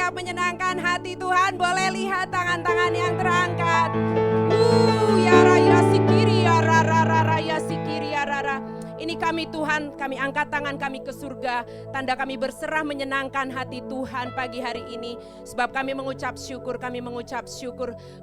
siap menyenangkan hati Tuhan? Boleh lihat tangan-tangan yang terangkat. Ya raya sikiri ya rara ya sikiri ya rara. Ini kami Tuhan, kami angkat tangan kami ke surga. Tanda kami berserah menyenangkan hati Tuhan pagi hari ini. Sebab kami mengucap syukur,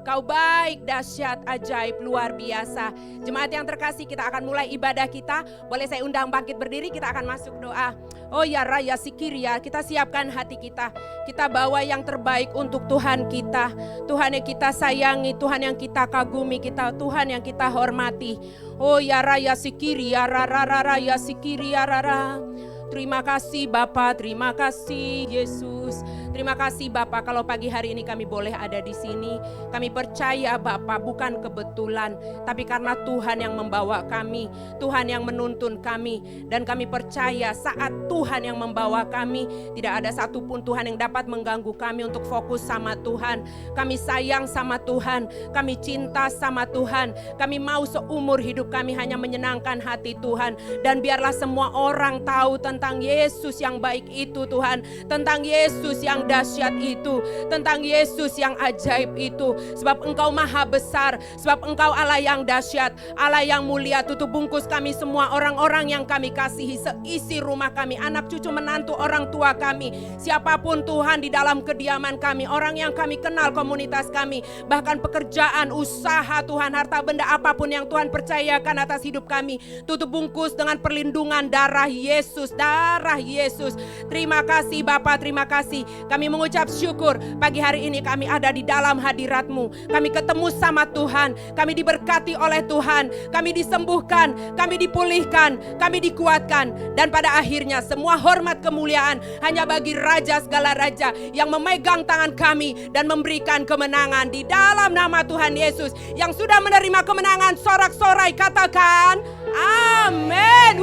Kau baik, dahsyat, ajaib, luar biasa. Jemaat yang terkasih, kita akan mulai ibadah kita. Boleh saya undang bangkit berdiri, kita akan masuk doa. Oh ya raya sikiria, kita siapkan hati kita. Kita bawa yang terbaik untuk Tuhan kita. Tuhan yang kita sayangi, Tuhan yang kita kagumi, Tuhan yang kita hormati. Oh ya raya sikiri ya rara ya sikiri ya rara. Terima kasih Bapa, terima kasih Yesus. Terima kasih Bapa kalau pagi hari ini kami boleh ada di sini. Kami percaya Bapa bukan kebetulan, tapi karena Tuhan yang membawa kami, Tuhan yang menuntun kami. Dan kami percaya saat Tuhan yang membawa kami, tidak ada satupun Tuhan yang dapat mengganggu kami untuk fokus sama Tuhan. Kami sayang sama Tuhan, kami cinta sama Tuhan. Kami mau seumur hidup kami hanya menyenangkan hati Tuhan. Dan biarlah semua orang tahu tentang Yesus yang baik itu Tuhan, tentang Yesus yang dahsyat itu, tentang Yesus yang ajaib itu. Sebab Engkau maha besar, sebab Engkau Allah yang dahsyat, Allah yang mulia. Tutup bungkus kami semua, orang-orang yang kami kasihi, seisi rumah kami, anak cucu menantu orang tua kami, siapapun Tuhan di dalam kediaman kami, orang yang kami kenal, komunitas kami, bahkan pekerjaan, usaha Tuhan, harta benda apapun yang Tuhan percayakan atas hidup kami. Tutup bungkus dengan perlindungan darah Yesus, darah Yesus. Terima kasih Bapa, terima kasih. Kami mengucap syukur pagi hari ini kami ada di dalam hadirat-Mu. Kami ketemu sama Tuhan, kami diberkati oleh Tuhan, kami disembuhkan, kami dipulihkan, kami dikuatkan. Dan pada akhirnya semua hormat kemuliaan hanya bagi Raja segala raja yang memegang tangan kami dan memberikan kemenangan di dalam nama Tuhan Yesus yang sudah menerima kemenangan. Sorak-sorai katakan amin.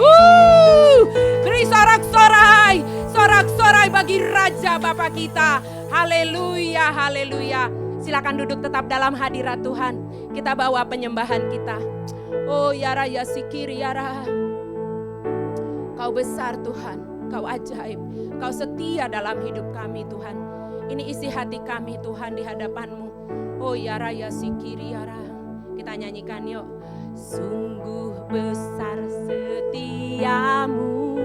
Beri sorak-sorai, sorak-sorai bagi Raja Bapa kita. Haleluya, haleluya. Silakan duduk tetap dalam hadirat Tuhan. Kita bawa penyembahan kita. Oh ya raya sikiri ya rah. Kau besar Tuhan, Kau ajaib, Kau setia dalam hidup kami Tuhan. Ini isi hati kami Tuhan di hadapan-Mu. Oh ya raya sikiri ya rah. Kita nyanyikan yuk. Sungguh besar setiamu,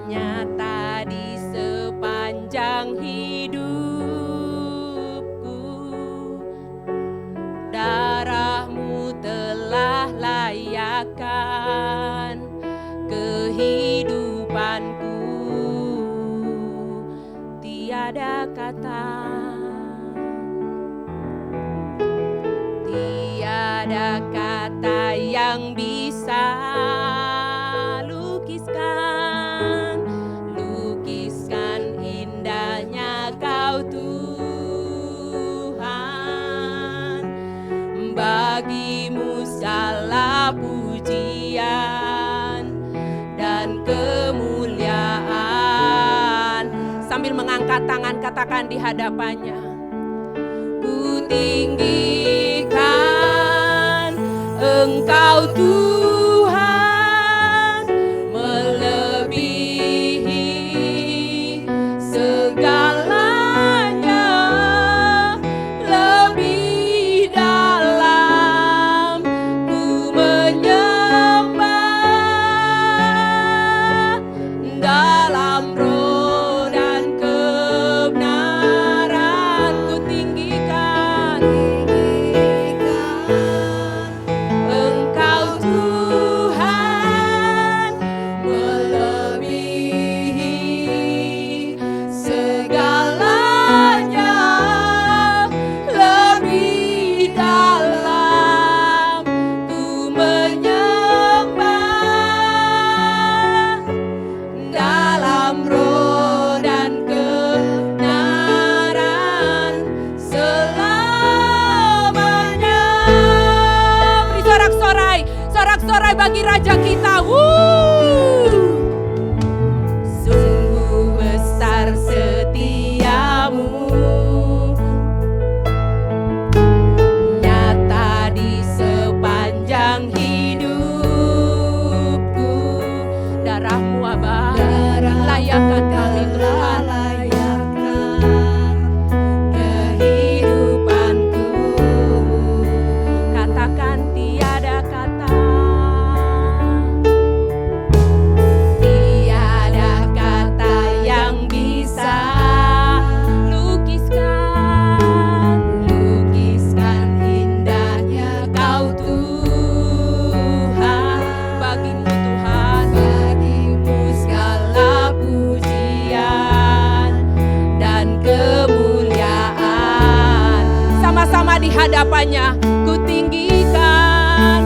nyata di sepanjang hidupku. Darah-Mu telah layakkan kehidupanku. Tiada kata, tiada kata yang bisa lukiskan indahnya Kau Tuhan. Bagi-Mu segala pujian dan kemuliaan. Sambil mengangkat tangan katakan di hadapannya, ku tinggikan Engkau Tuhan, melebihi segalanya, lebih dalam ku menyembah, dalam roh dan kebenaran ku tinggikan Engkau Tuhan, melebihi segalanya, lebih dalam ku menyembah, dalam roh dan kebenaran selamanya. Beri sorak-sorai, sorak-sorai bagi Raja kita. Sungguh besar setiamu, nyata di sepanjang hidupku. Darah-Mu Abah layakkan hadapannya. Ku tinggikan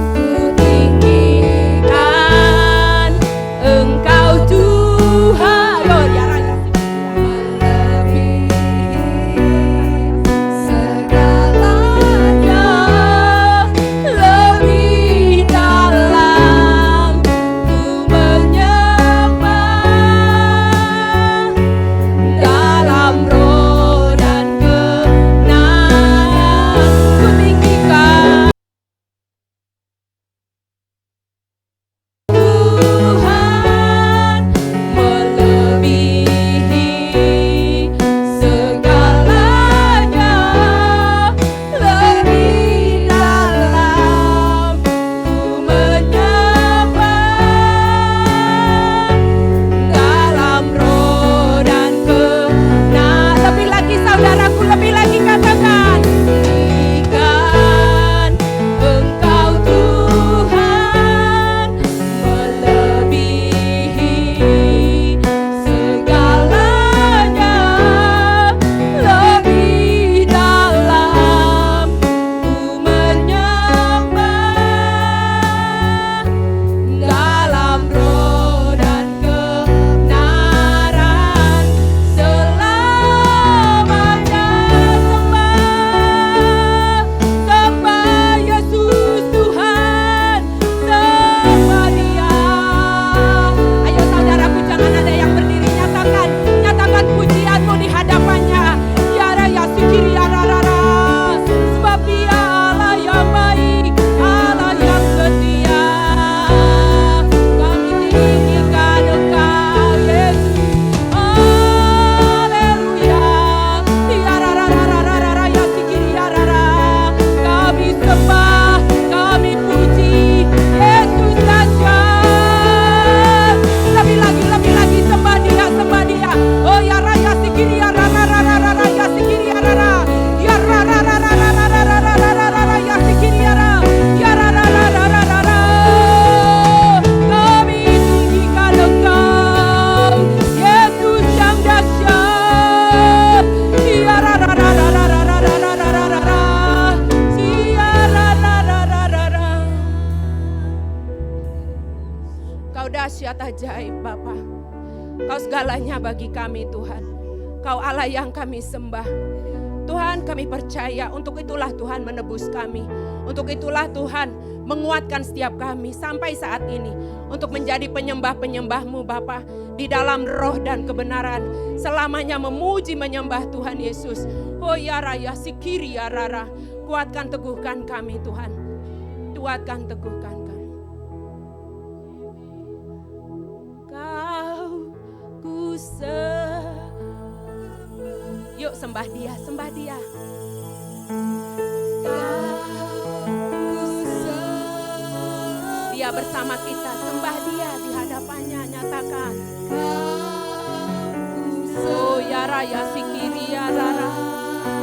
Engkau Tuhan. Oh ya Raya, segalanya lebih dalam ku menyembah dalam roh dan kebenaran. Ku tinggikan Tuhan melebihi segalanya, lebih dalam ku menyembah dalam roh dan kebenaran. Lebih lagi saudaraku, lebih lagi katakan, tinggikan Engkau Tuhan melebihi segalanya, lebih dalam ku menyembah dalam roh dan kebenaran selamanya. Sembah Yesus Tuhan, sembah Dia. Ayo saudaraku, jangan ada yang berdiri, nyatakan pujianmu di hadapannya. Ya Raya Sikiri ya Rara, sebab Dia Allah yang baik, Allah yang setia. Kami tinggikan Engkau Yesus, haleluya. Ya Rara ya Sikiri ya Rara, kami sembah, kami puji Yesus dahsyat. Lebih lagi sembah Dia. Oh ya Raya Sikiri ya Rara ya Sikiri ya Rara, ya Rara ya Sikiri ya Rara, ya Rara. Kami tinggikan Engkau Yesus yang dahsyat. Ya Rara ya Rara. Kau dahsyat ajaib Bapa. Kau segalanya bagi kami Tuhan. Kau Allah yang kami sembah. Tuhan, kami percaya untuk itulah Tuhan menebus kami. Untuk itulah Tuhan menguatkan setiap kami sampai saat ini. Untuk menjadi penyembah-penyembah-Mu Bapa. Di dalam roh dan kebenaran. Selamanya memuji menyembah Tuhan Yesus. Oh ya Raya Sikiri ya Rara. Kuatkan teguhkan kami Tuhan. Kuatkan teguhkan kami. Kau ku yuk sembah Dia. Dia bersama kita, sembah Dia di hadapannya, nyatakan. Oh ya Raya Sikiri ya Rara.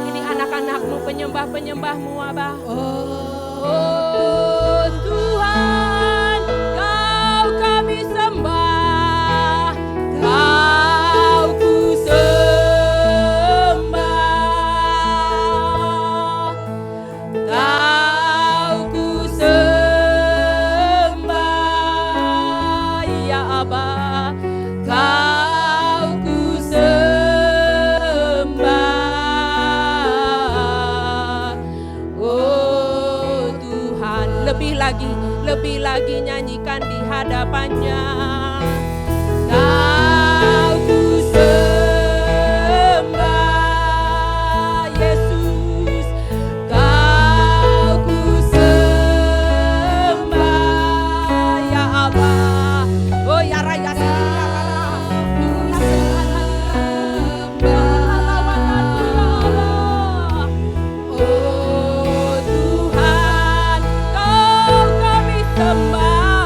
Ini anak-anak-Mu, penyembah-penyembah-Mu Abah. Oh Tuhan, Kau kami sembah, Kau ku sembah, Kau ku sembah, ya Abah, Kau ku sembah. Oh Tuhan, lebih lagi nyanyikan di hadapannya. Kau ku sembah Yesus, Kau ku sembah ya Allah. Oh ya Raya Sikiri ya Rara. Oh Tuhan, Kau kami sembah.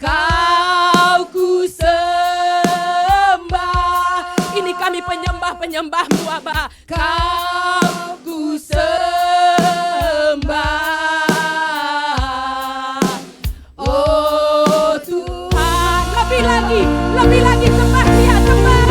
Kau ku sembah. Ini kami penyembah-penyembah-Mu Bapa. Kau ku sembah. Oh Tuhan, lebih lagi sembah Dia, sembah.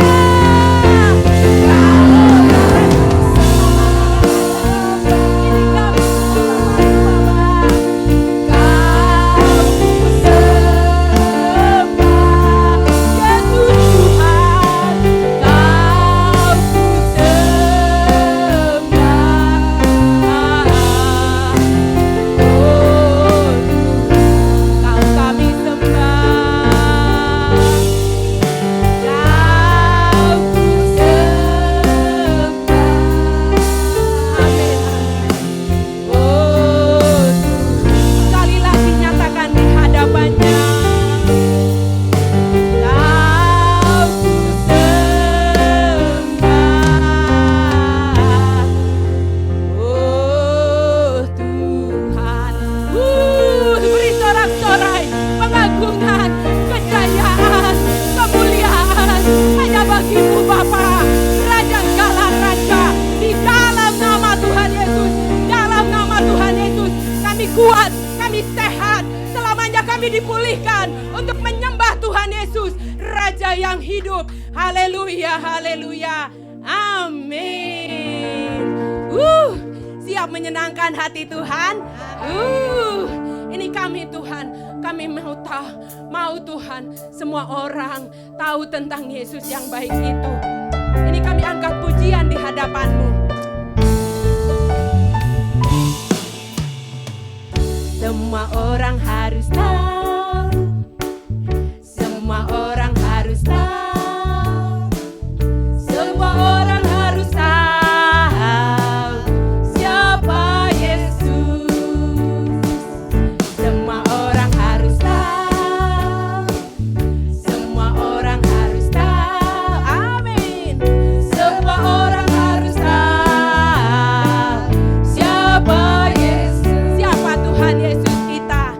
Kuat, kami sehat, selamanya kami dipulihkan untuk menyembah Tuhan Yesus, Raja yang hidup. Haleluya, haleluya, amin. Siap menyenangkan hati Tuhan? Ini kami Tuhan, kami mau Tuhan, semua orang tahu tentang Yesus yang baik itu. Ini kami angkat pujian di hadapan-Mu. Semua orang harus tahu, semua orang harus tahu, semua orang harus tahu siapa Yesus. Semua orang harus tahu, semua orang harus tahu, amin. Semua orang harus tahu siapa Yesus. Siapa Tuhan Yesus kita?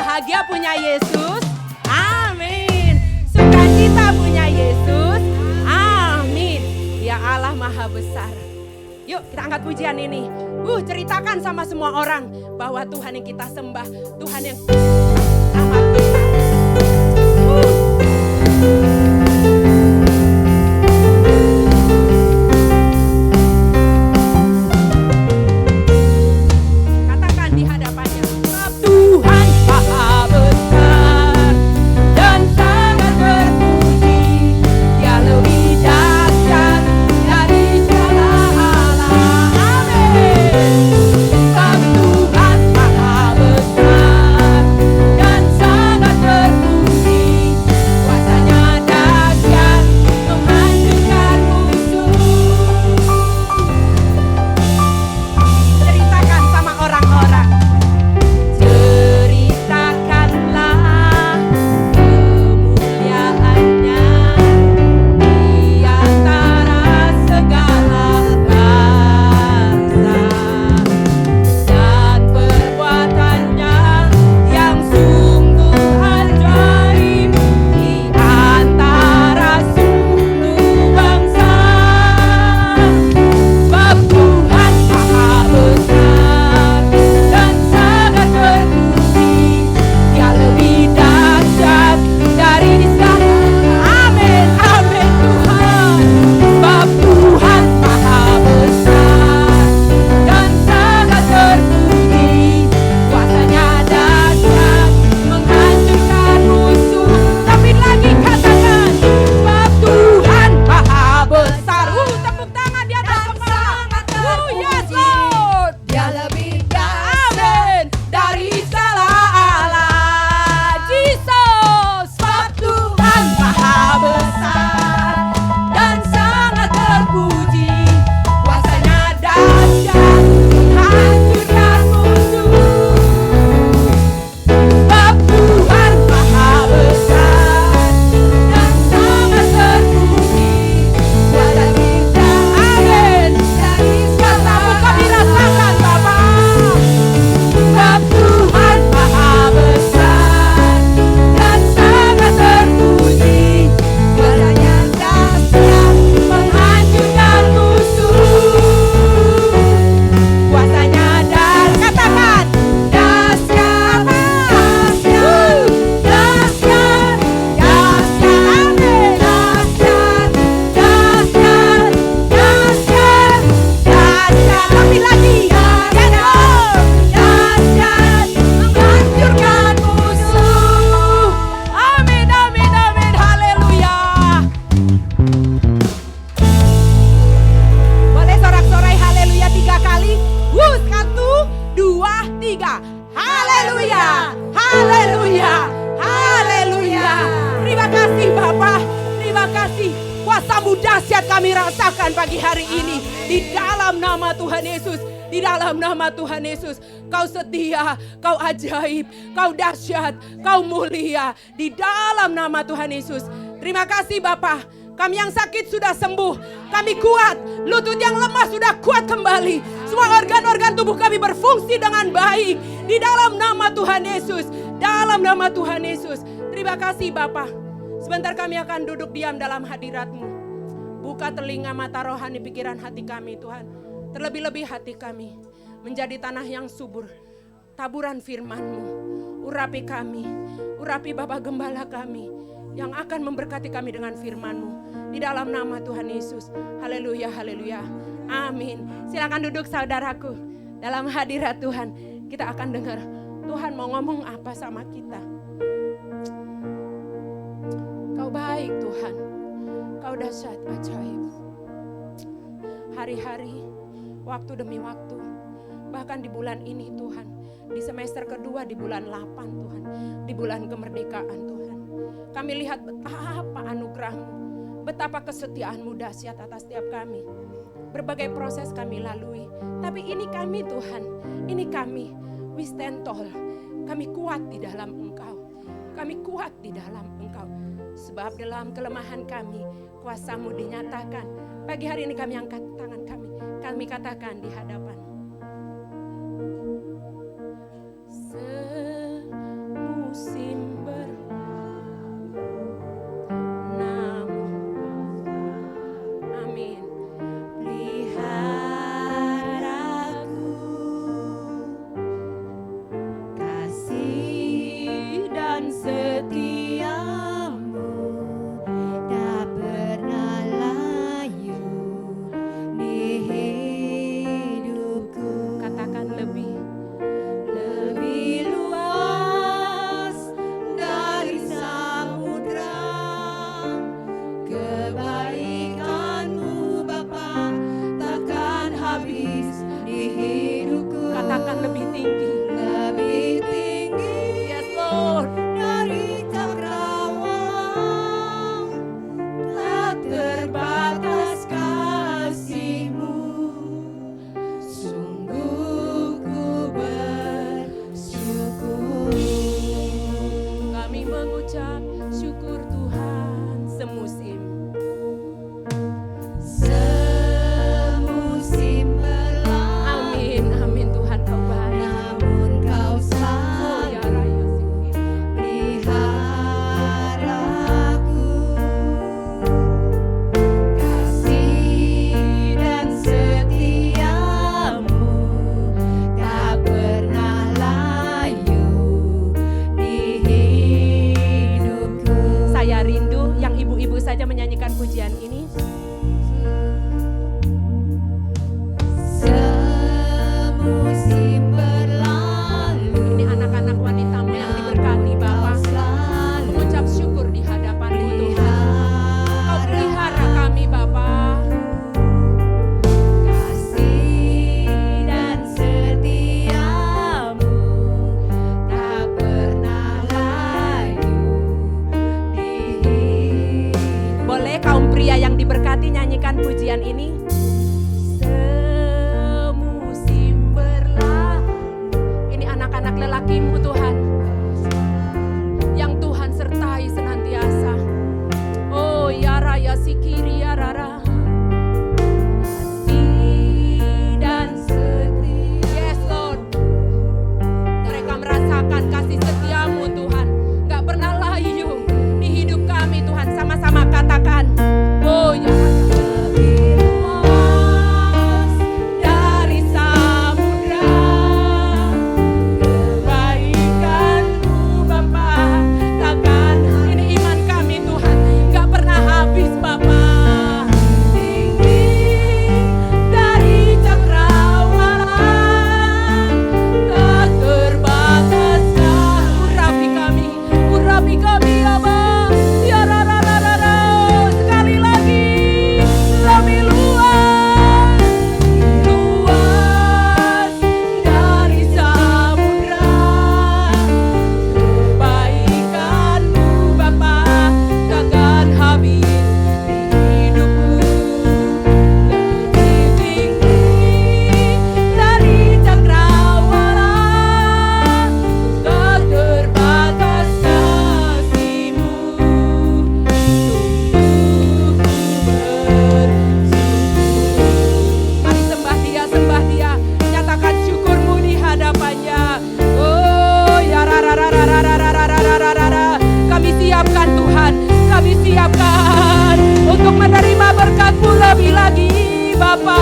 Bahagia punya Yesus. Amin. Sukacita punya Yesus. Amin. Ya Allah Maha Besar. Yuk kita angkat pujian ini. Ceritakan sama semua orang bahwa Tuhan yang kita sembah, Tuhan yang amat besar. Katakan di hadapannya, Tuhan Maha Besar dan sangat terpuji. Dia lebih dahsyat dari segala alam. Amin. Sebab Tuhan Maha Besar dan sangat terpuji. Kuasanya dahsyat menghancurkan musuh. Ceritakan sama orang-orang. Ceritakanlah kemuliaannya di antara segala bangsa dan perbuatannya yang sungguh ajaib di antara seluruh bangsa. Sebab Tuhan Maha Besar dan sangat terpuji. Dia lebih dahsyat dari segala. Amin, amin Tuhan. Sebab Tuhan Maha Besar dan sangat terpuji. Kuasanya dahsyat menghancurkan musuh. Tapi lagi katakan, sebab Tuhan Maha Besar. Tepuk tangan di atas kepala. Yes Lord. Dia lebih dahsyat dari segala alam. Jesus. Sebab Tuhan Maha Besar dan sangat terpuji. Kuasanya dahsyat menghancurkan musuh. Sebab Tuhan Maha Besar dan sangat terpuji. Kuasanya amin. Dari segala kami rasakan Bapa. Sebab Tuhan Maha Besar dan sangat terpuji. Kuasanya dahsyat menghancurkan musuh. Kuasanya katakan dahsyat, dahsyat, dahsyat, dahsyat, amin. Dahsyat, dahsyat, dahsyat, dahsyat. Tapi lagi dahsyat menghancurkan musuh. Amin, amin, amin. Haleluya. Boleh sorak-sorai haleluya 3 kali. 1, 2, 3. Haleluya, haleluya, haleluya. Terima kasih Bapak, terima kasih. Kuasa-Mu dahsyat kami rasakan pagi hari ini. Di dalam nama Tuhan Yesus, di dalam nama Tuhan Yesus. Kau setia, Kau ajaib, Kau dahsyat, Kau mulia. Di dalam nama Tuhan Yesus. Terima kasih Bapak. Kami yang sakit sudah sembuh. Kami kuat. Lutut yang lemah sudah kuat kembali. Semua organ-organ tubuh kami berfungsi dengan baik. Di dalam nama Tuhan Yesus. Dalam nama Tuhan Yesus. Terima kasih Bapa. Sebentar kami akan duduk diam dalam hadirat-Mu. Buka telinga, mata rohani, pikiran hati kami Tuhan. Terlebih-lebih hati kami menjadi tanah yang subur. Taburan firman-Mu. Urapi kami. Urapi Bapa Gembala kami yang akan memberkati kami dengan firman-Mu. Di dalam nama Tuhan Yesus. Haleluya, haleluya. Amin. Silakan duduk saudaraku. Dalam hadirat Tuhan kita akan dengar Tuhan mau ngomong apa sama kita. Kau baik Tuhan. Kau dahsyat ajaib. Hari-hari, waktu demi waktu. Bahkan di bulan ini Tuhan. Di semester kedua di bulan 8 Tuhan. Di bulan kemerdekaan Tuhan. Kami lihat betapa anugerah-Mu. Betapa kesetiaan-Mu dahsyat atas setiap kami. Berbagai proses kami lalui. Tapi ini kami Tuhan. Ini kami. We stand tall. Kami kuat di dalam Engkau. Kami kuat di dalam Engkau. Sebab dalam kelemahan kami, kuasa-Mu dinyatakan. Pagi hari ini kami angkat tangan kami. Kami katakan di hadapan. Semua Lord. dari cakrawala, tak terbatas kasih-Mu. Sungguh ku bersyukur. Kami mengucap syukur Tuhan semusim. Semusim berlalu, Amin, amin Tuhan Kau baik. namun Kau Oh selalu ya Raya Sikiri. peliharaku. Kasih dan setiamu tak pernah layu di hidupku. Saya rindu yang ibu-ibu saja menyanyikan pujian ini. Semusim berlalu, Ini anak-anak wanitamu yang diberkati Bapa, selalu mengucap syukur di hadapan-Mu Tuhan. Kau pelihara kami Bapa. kasih dan setiamu tak pernah layu di hidup. Boleh kaum pria yang diberkati nyanyikan pujian ini? Semusim berlalu. Ini anak-anak lelaki-Mu Tuhan, yang Tuhan sertai senantiasa. Oh ya Raya Sikiri ya Rara. Kasih dan setia. Yes Lord. Mereka merasakan kasih setiamu Tuhan, gak pernah layu di hidup kami Tuhan. Sama-sama katakan, oh ya Lebih luas dari samudra, kebaikan-Mu Bapa takkan. ini iman kami Tuhan, gak pernah habis Bapa. Tinggi dari cakrawala, tak terbatas. Urapi kami ya Bapa. Ya rara. Sekali lagi, lebih luas. Luas dari samudra, Kebaikan-Mu Bapa takkan habis di hidupku. lebih tinggi dari cakrawala, tak terbatas kasih-Mu. Mari sembah Dia, nyatakan syukurmu di hadapannya. Oh ya rara. Kami siapkan Tuhan, kami siapkan untuk menerima berkat-Mu lebih lagi Bapa.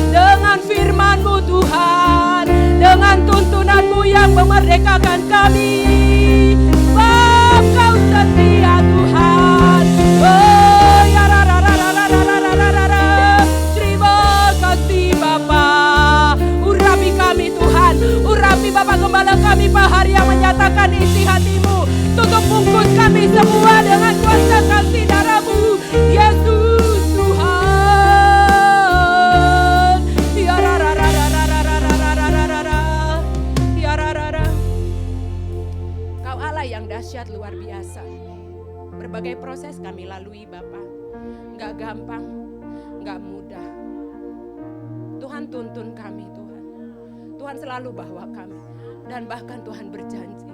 Dengan firman-Mu Tuhan, dengan tuntunan-Mu yang memerdekakan kami. Bapa, Kau setia Tuhan. Oh ya rara. Terima kasih Bapa. Urapi kami Tuhan, urapi Bapa, gembala kami Pak Hari yang menyatakan isi hati-Mu. Tutup bungkus kami semua dengan kuasa kasih darah-Mu, Yesus Tuhan. Ya rara. Ya rara. Kau Allah yang dahsyat luar biasa. Berbagai proses kami lalui Bapa, gak gampang, gak mudah. Tuhan tuntun kami Tuhan. Tuhan selalu bawa kami. Dan bahkan Tuhan berjanji,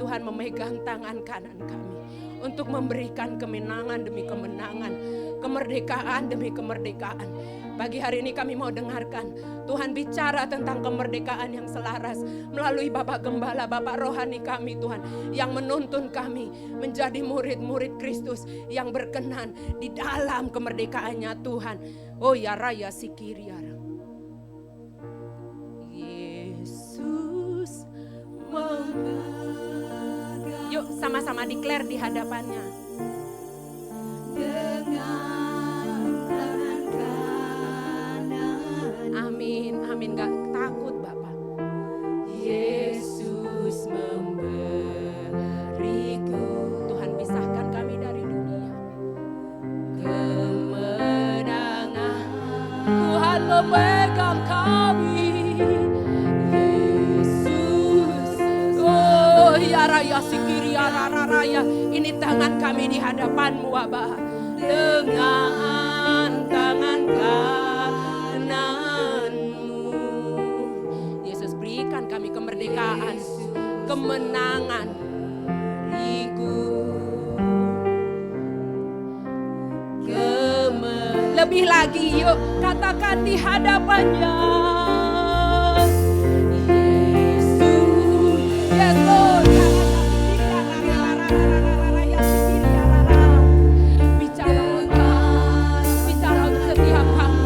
Tuhan memegang tangan kanan kami untuk memberikan kemenangan demi kemenangan, kemerdekaan demi kemerdekaan. Pagi hari ini kami mau dengarkan Tuhan bicara tentang kemerdekaan yang selaras melalui Bapak Gembala, Bapak rohani kami Tuhan, yang menuntun kami menjadi murid-murid Kristus yang berkenan di dalam kemerdekaannya Tuhan. Oh ya Raya Sikiri ya Raya. Yesus memegang. Yuk sama-sama declare di hadapannya. Dengan tangan kanan, Amin, amin, gak takut Bapak. Yesus memberiku Tuhan pisahkan kami dari dunia. kemenangan. Tuhan memegang kami. Yesus Oh ya raya sikiri raya. Ini tangan kami di hadapan-Mu Bapa. dengan tangan kanan-Mu. Yesus, berikan kami kemerdekaan, kemenangan. Lebih lagi yuk katakan di hadapannya. Yesus, yes Lord. Bicara untuk setiap kami.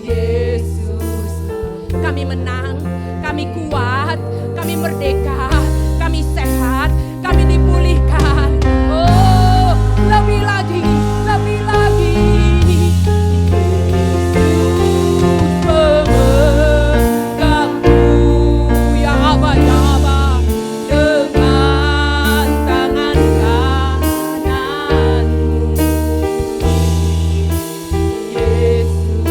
Yesus, kami menang, kami kuat, kami merdeka, kami sehat, kami dipulihkan. Oh, lebih lagi, lebih lagi. Yesus memegangku, ya Aba, dengan tangan kanan-Mu. Yesus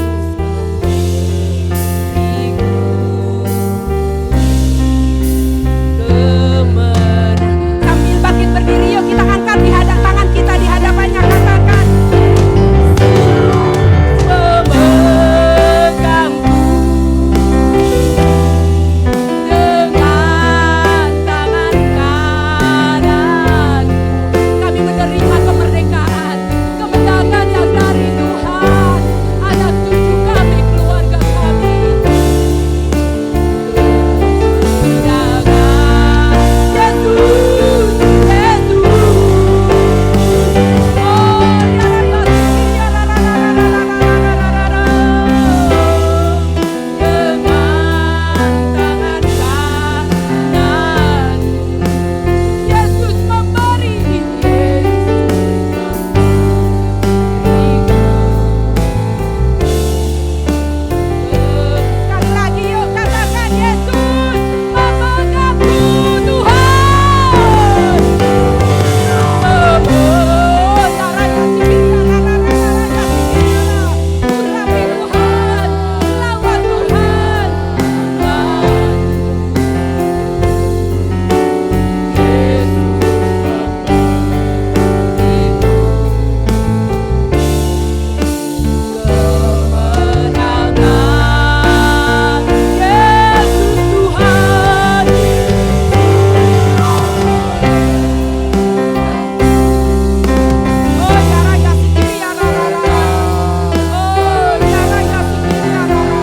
sambil bangkit berdiri, yuk kita angkat di tangan kita di hadapannya, katakan memegangku dengan tangan kanan. Kami menerima kemerdekaan, kemenangan yang dari Tuhan. Anak cucu kami, keluarga kami. Sekali lagi yuk katakan, Yesus memegangku Tuhan. Urapi Tuhan, lawan Tuhan. Kemenangan Yesus Tuhan. Oh ya raya sikiri ya rara. Oh ya raya sikiri ya rara.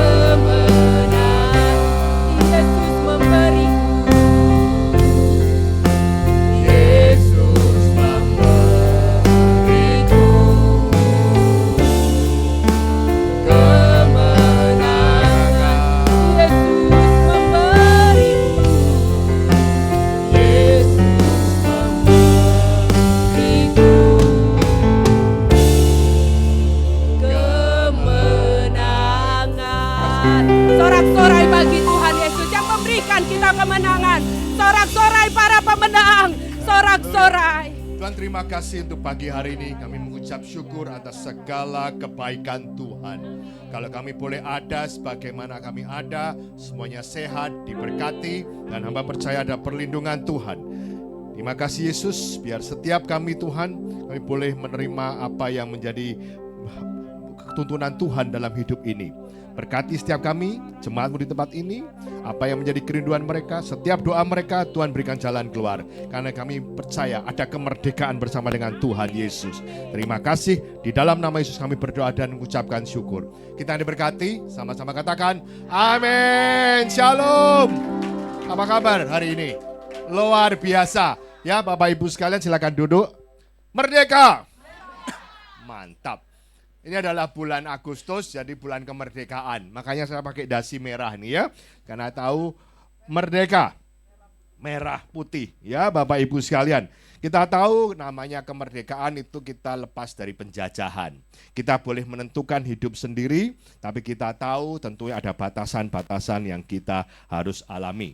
Kemenangan Yesus memberi. Yesus memberiku kemenangan. Yesus memberiku. Yesus memberiku kemenangan. Sorak-sorai bagi Tuhan Yesus yang memberikan kita kemenangan. Sorak-sorai para pemenang. Sorak-sorai. Tuhan, terima kasih untuk pagi hari ini. Kami mengucap syukur atas segala kebaikan Tuhan. Kalau kami boleh ada sebagaimana kami ada, semuanya sehat, diberkati, dan hamba percaya ada perlindungan Tuhan. Terima kasih Yesus, biar setiap kami Tuhan, kami boleh menerima apa yang menjadi tuntunan Tuhan dalam hidup ini. Berkati setiap kami, jemaat-Mu di tempat ini, apa yang menjadi kerinduan mereka, setiap doa mereka, Tuhan berikan jalan keluar. Karena kami percaya ada kemerdekaan bersama dengan Tuhan Yesus. Terima kasih, di dalam nama Yesus kami berdoa dan mengucapkan syukur. Kita diberkati, sama-sama katakan, amin, shalom. Apa kabar hari ini? Luar biasa. Ya Bapak Ibu sekalian silakan duduk. Merdeka. Mantap. Ini adalah bulan Agustus, jadi bulan kemerdekaan. Makanya saya pakai dasi merah nih ya. Karena tahu merdeka. Merah putih ya Bapak Ibu sekalian. Kita tahu namanya kemerdekaan itu kita lepas dari penjajahan. Kita boleh menentukan hidup sendiri, tapi kita tahu tentunya ada batasan-batasan yang kita harus alami.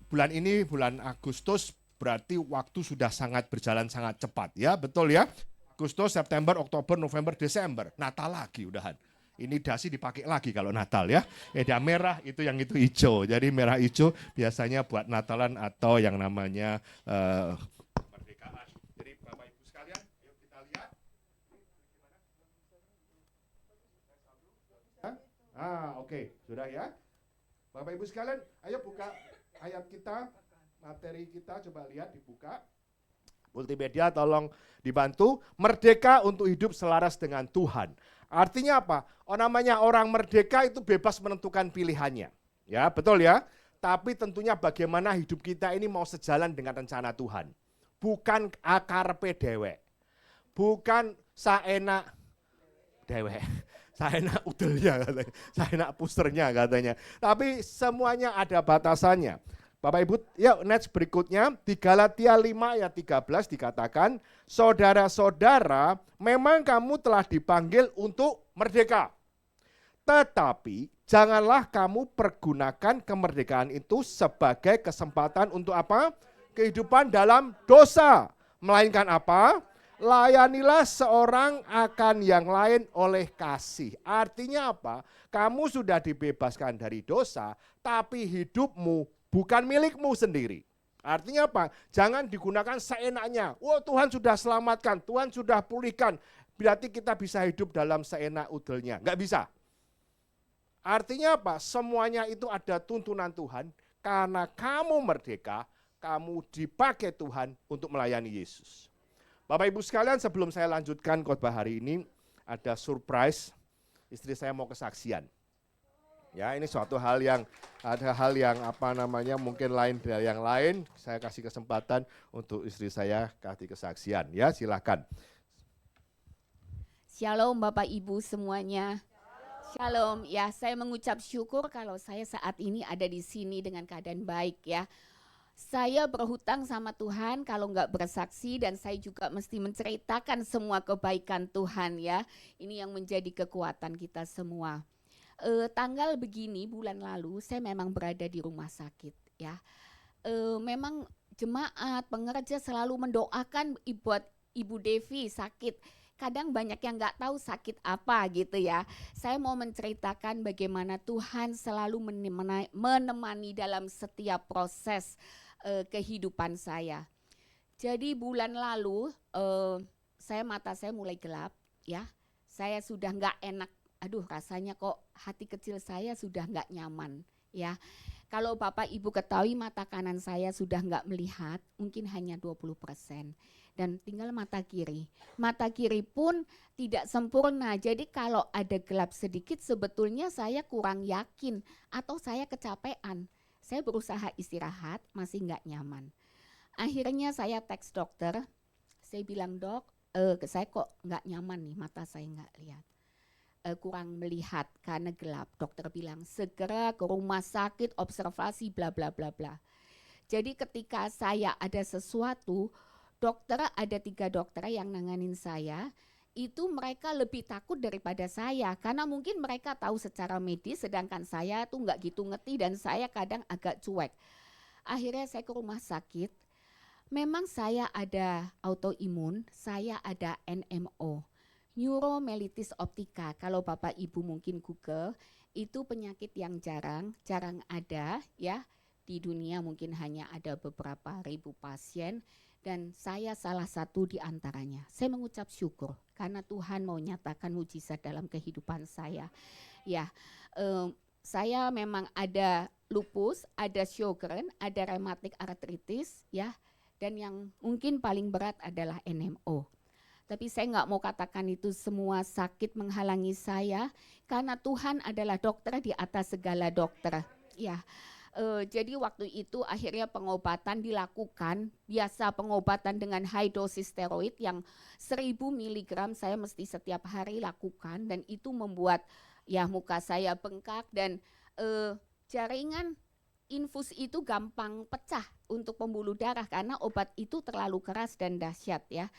Bulan ini, bulan Agustus, Berarti waktu sudah sangat berjalan sangat cepat ya, betul ya? Agustus, September, Oktober, November, Desember, Natal lagi udahan. Ini dasi dipakai lagi kalau Natal ya. Yang merah itu yang itu hijau. Jadi merah hijau biasanya buat Natalan atau yang namanya kemerdekaan. Jadi Bapak Ibu sekalian, ayo kita lihat. Oke, sudah ya. Bapak Ibu sekalian, ayo buka ayat kita, materi kita, coba lihat dibuka. Multimedia tolong dibantu. Merdeka untuk hidup selaras dengan Tuhan. Artinya apa? Namanya orang merdeka itu bebas menentukan pilihannya. Ya, betul ya. Tapi tentunya bagaimana hidup kita ini mau sejalan dengan rencana Tuhan. Bukan akar dewek. Bukan saenak dewek. Saenak udelnya katanya. Saenak pusternya katanya. Tapi semuanya ada batasannya. Bapak Ibu, yuk next berikutnya di Galatia 5 ayat 13 dikatakan, saudara-saudara, memang kamu telah dipanggil untuk merdeka. Tetapi janganlah kamu pergunakan kemerdekaan itu sebagai kesempatan untuk apa? Kehidupan dalam dosa. Melainkan apa? Layanilah seorang akan yang lain oleh kasih. Artinya apa? Kamu sudah dibebaskan dari dosa, tapi hidupmu bukan milikmu sendiri. Artinya apa? Jangan digunakan seenaknya. Oh, Tuhan sudah selamatkan, Tuhan sudah pulihkan. Berarti kita bisa hidup dalam seenak udelnya. Enggak bisa. Artinya apa? Semuanya itu ada tuntunan Tuhan. Karena kamu merdeka, kamu dipakai Tuhan untuk melayani Yesus. Bapak Ibu sekalian, sebelum saya lanjutkan khotbah hari ini, ada surprise. Istri saya mau kesaksian. Ya, ini suatu hal yang apa namanya mungkin lain dari yang lain. Saya kasih kesempatan untuk istri saya kasih kesaksian. Ya, silakan. Shalom Bapak Ibu semuanya. Shalom. Ya, saya mengucap syukur kalau saya saat ini ada di sini dengan keadaan baik ya. Saya berhutang sama Tuhan kalau nggak bersaksi, dan saya juga mesti menceritakan semua kebaikan Tuhan ya. Ini yang menjadi kekuatan kita semua. Tanggal begini bulan lalu saya memang berada di rumah sakit ya. Memang jemaat pengerja selalu mendoakan buat Ibu Devi sakit. Kadang banyak yang nggak tahu sakit apa gitu ya. Saya mau menceritakan bagaimana Tuhan selalu menemani dalam setiap proses kehidupan saya. Jadi bulan lalu mata saya mulai gelap ya. Saya sudah nggak enak. Aduh, rasanya kok hati kecil saya sudah nggak nyaman ya. Kalau Bapak Ibu ketahui mata kanan saya sudah nggak melihat, mungkin hanya 20%. Dan tinggal mata kiri. Mata kiri pun tidak sempurna. Jadi kalau ada gelap sedikit sebetulnya saya kurang yakin atau saya kecapean. Saya berusaha istirahat, masih nggak nyaman. Akhirnya saya teks dokter, saya bilang, dok, saya kok nggak nyaman nih, mata saya nggak lihat. Kurang melihat karena gelap. Dokter bilang segera ke rumah sakit, observasi bla bla bla bla. Jadi ketika saya ada sesuatu, ada 3 dokter yang nanganin saya, itu mereka lebih takut daripada saya karena mungkin mereka tahu secara medis, sedangkan saya tuh nggak gitu ngerti dan saya kadang agak cuek. Akhirnya saya ke rumah sakit. Memang saya ada autoimun, saya ada NMO. Neuromyelitis optica, kalau Bapak Ibu mungkin Google, itu penyakit yang jarang ada ya. Di dunia mungkin hanya ada beberapa ribu pasien dan saya salah satu di antaranya. Saya mengucap syukur karena Tuhan mau nyatakan mujizat dalam kehidupan saya. Ya, saya memang ada lupus, ada Sjogren, ada rheumatic arthritis ya, dan yang mungkin paling berat adalah NMO. Tapi saya nggak mau katakan itu semua sakit menghalangi saya karena Tuhan adalah dokter di atas segala dokter. Ya, jadi waktu itu akhirnya pengobatan dilakukan. Biasa pengobatan dengan high dosis steroid yang 1000 mg saya mesti setiap hari lakukan dan itu membuat ya muka saya bengkak dan jaringan infus itu gampang pecah untuk pembuluh darah karena obat itu terlalu keras dan dahsyat ya.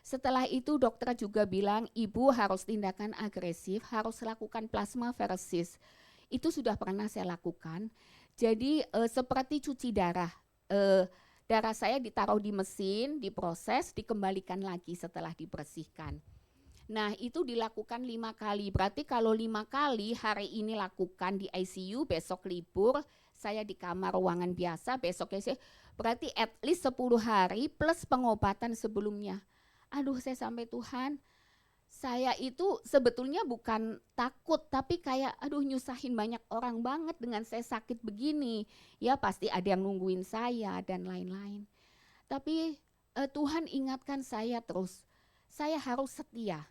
Setelah itu dokter juga bilang ibu harus tindakan agresif, harus lakukan plasmaferesis. Itu sudah pernah saya lakukan. Jadi seperti cuci darah. Darah saya ditaruh di mesin, diproses, dikembalikan lagi setelah dibersihkan. Nah itu dilakukan 5 kali, berarti kalau 5 kali hari ini lakukan di ICU, besok libur, saya di kamar ruangan biasa, besoknya saya, berarti at least 10 hari plus pengobatan sebelumnya. Aduh saya sampai Tuhan, saya itu sebetulnya bukan takut, tapi kayak aduh nyusahin banyak orang banget dengan saya sakit begini. Ya pasti ada yang nungguin saya dan lain-lain. Tapi Tuhan ingatkan saya terus, saya harus setia.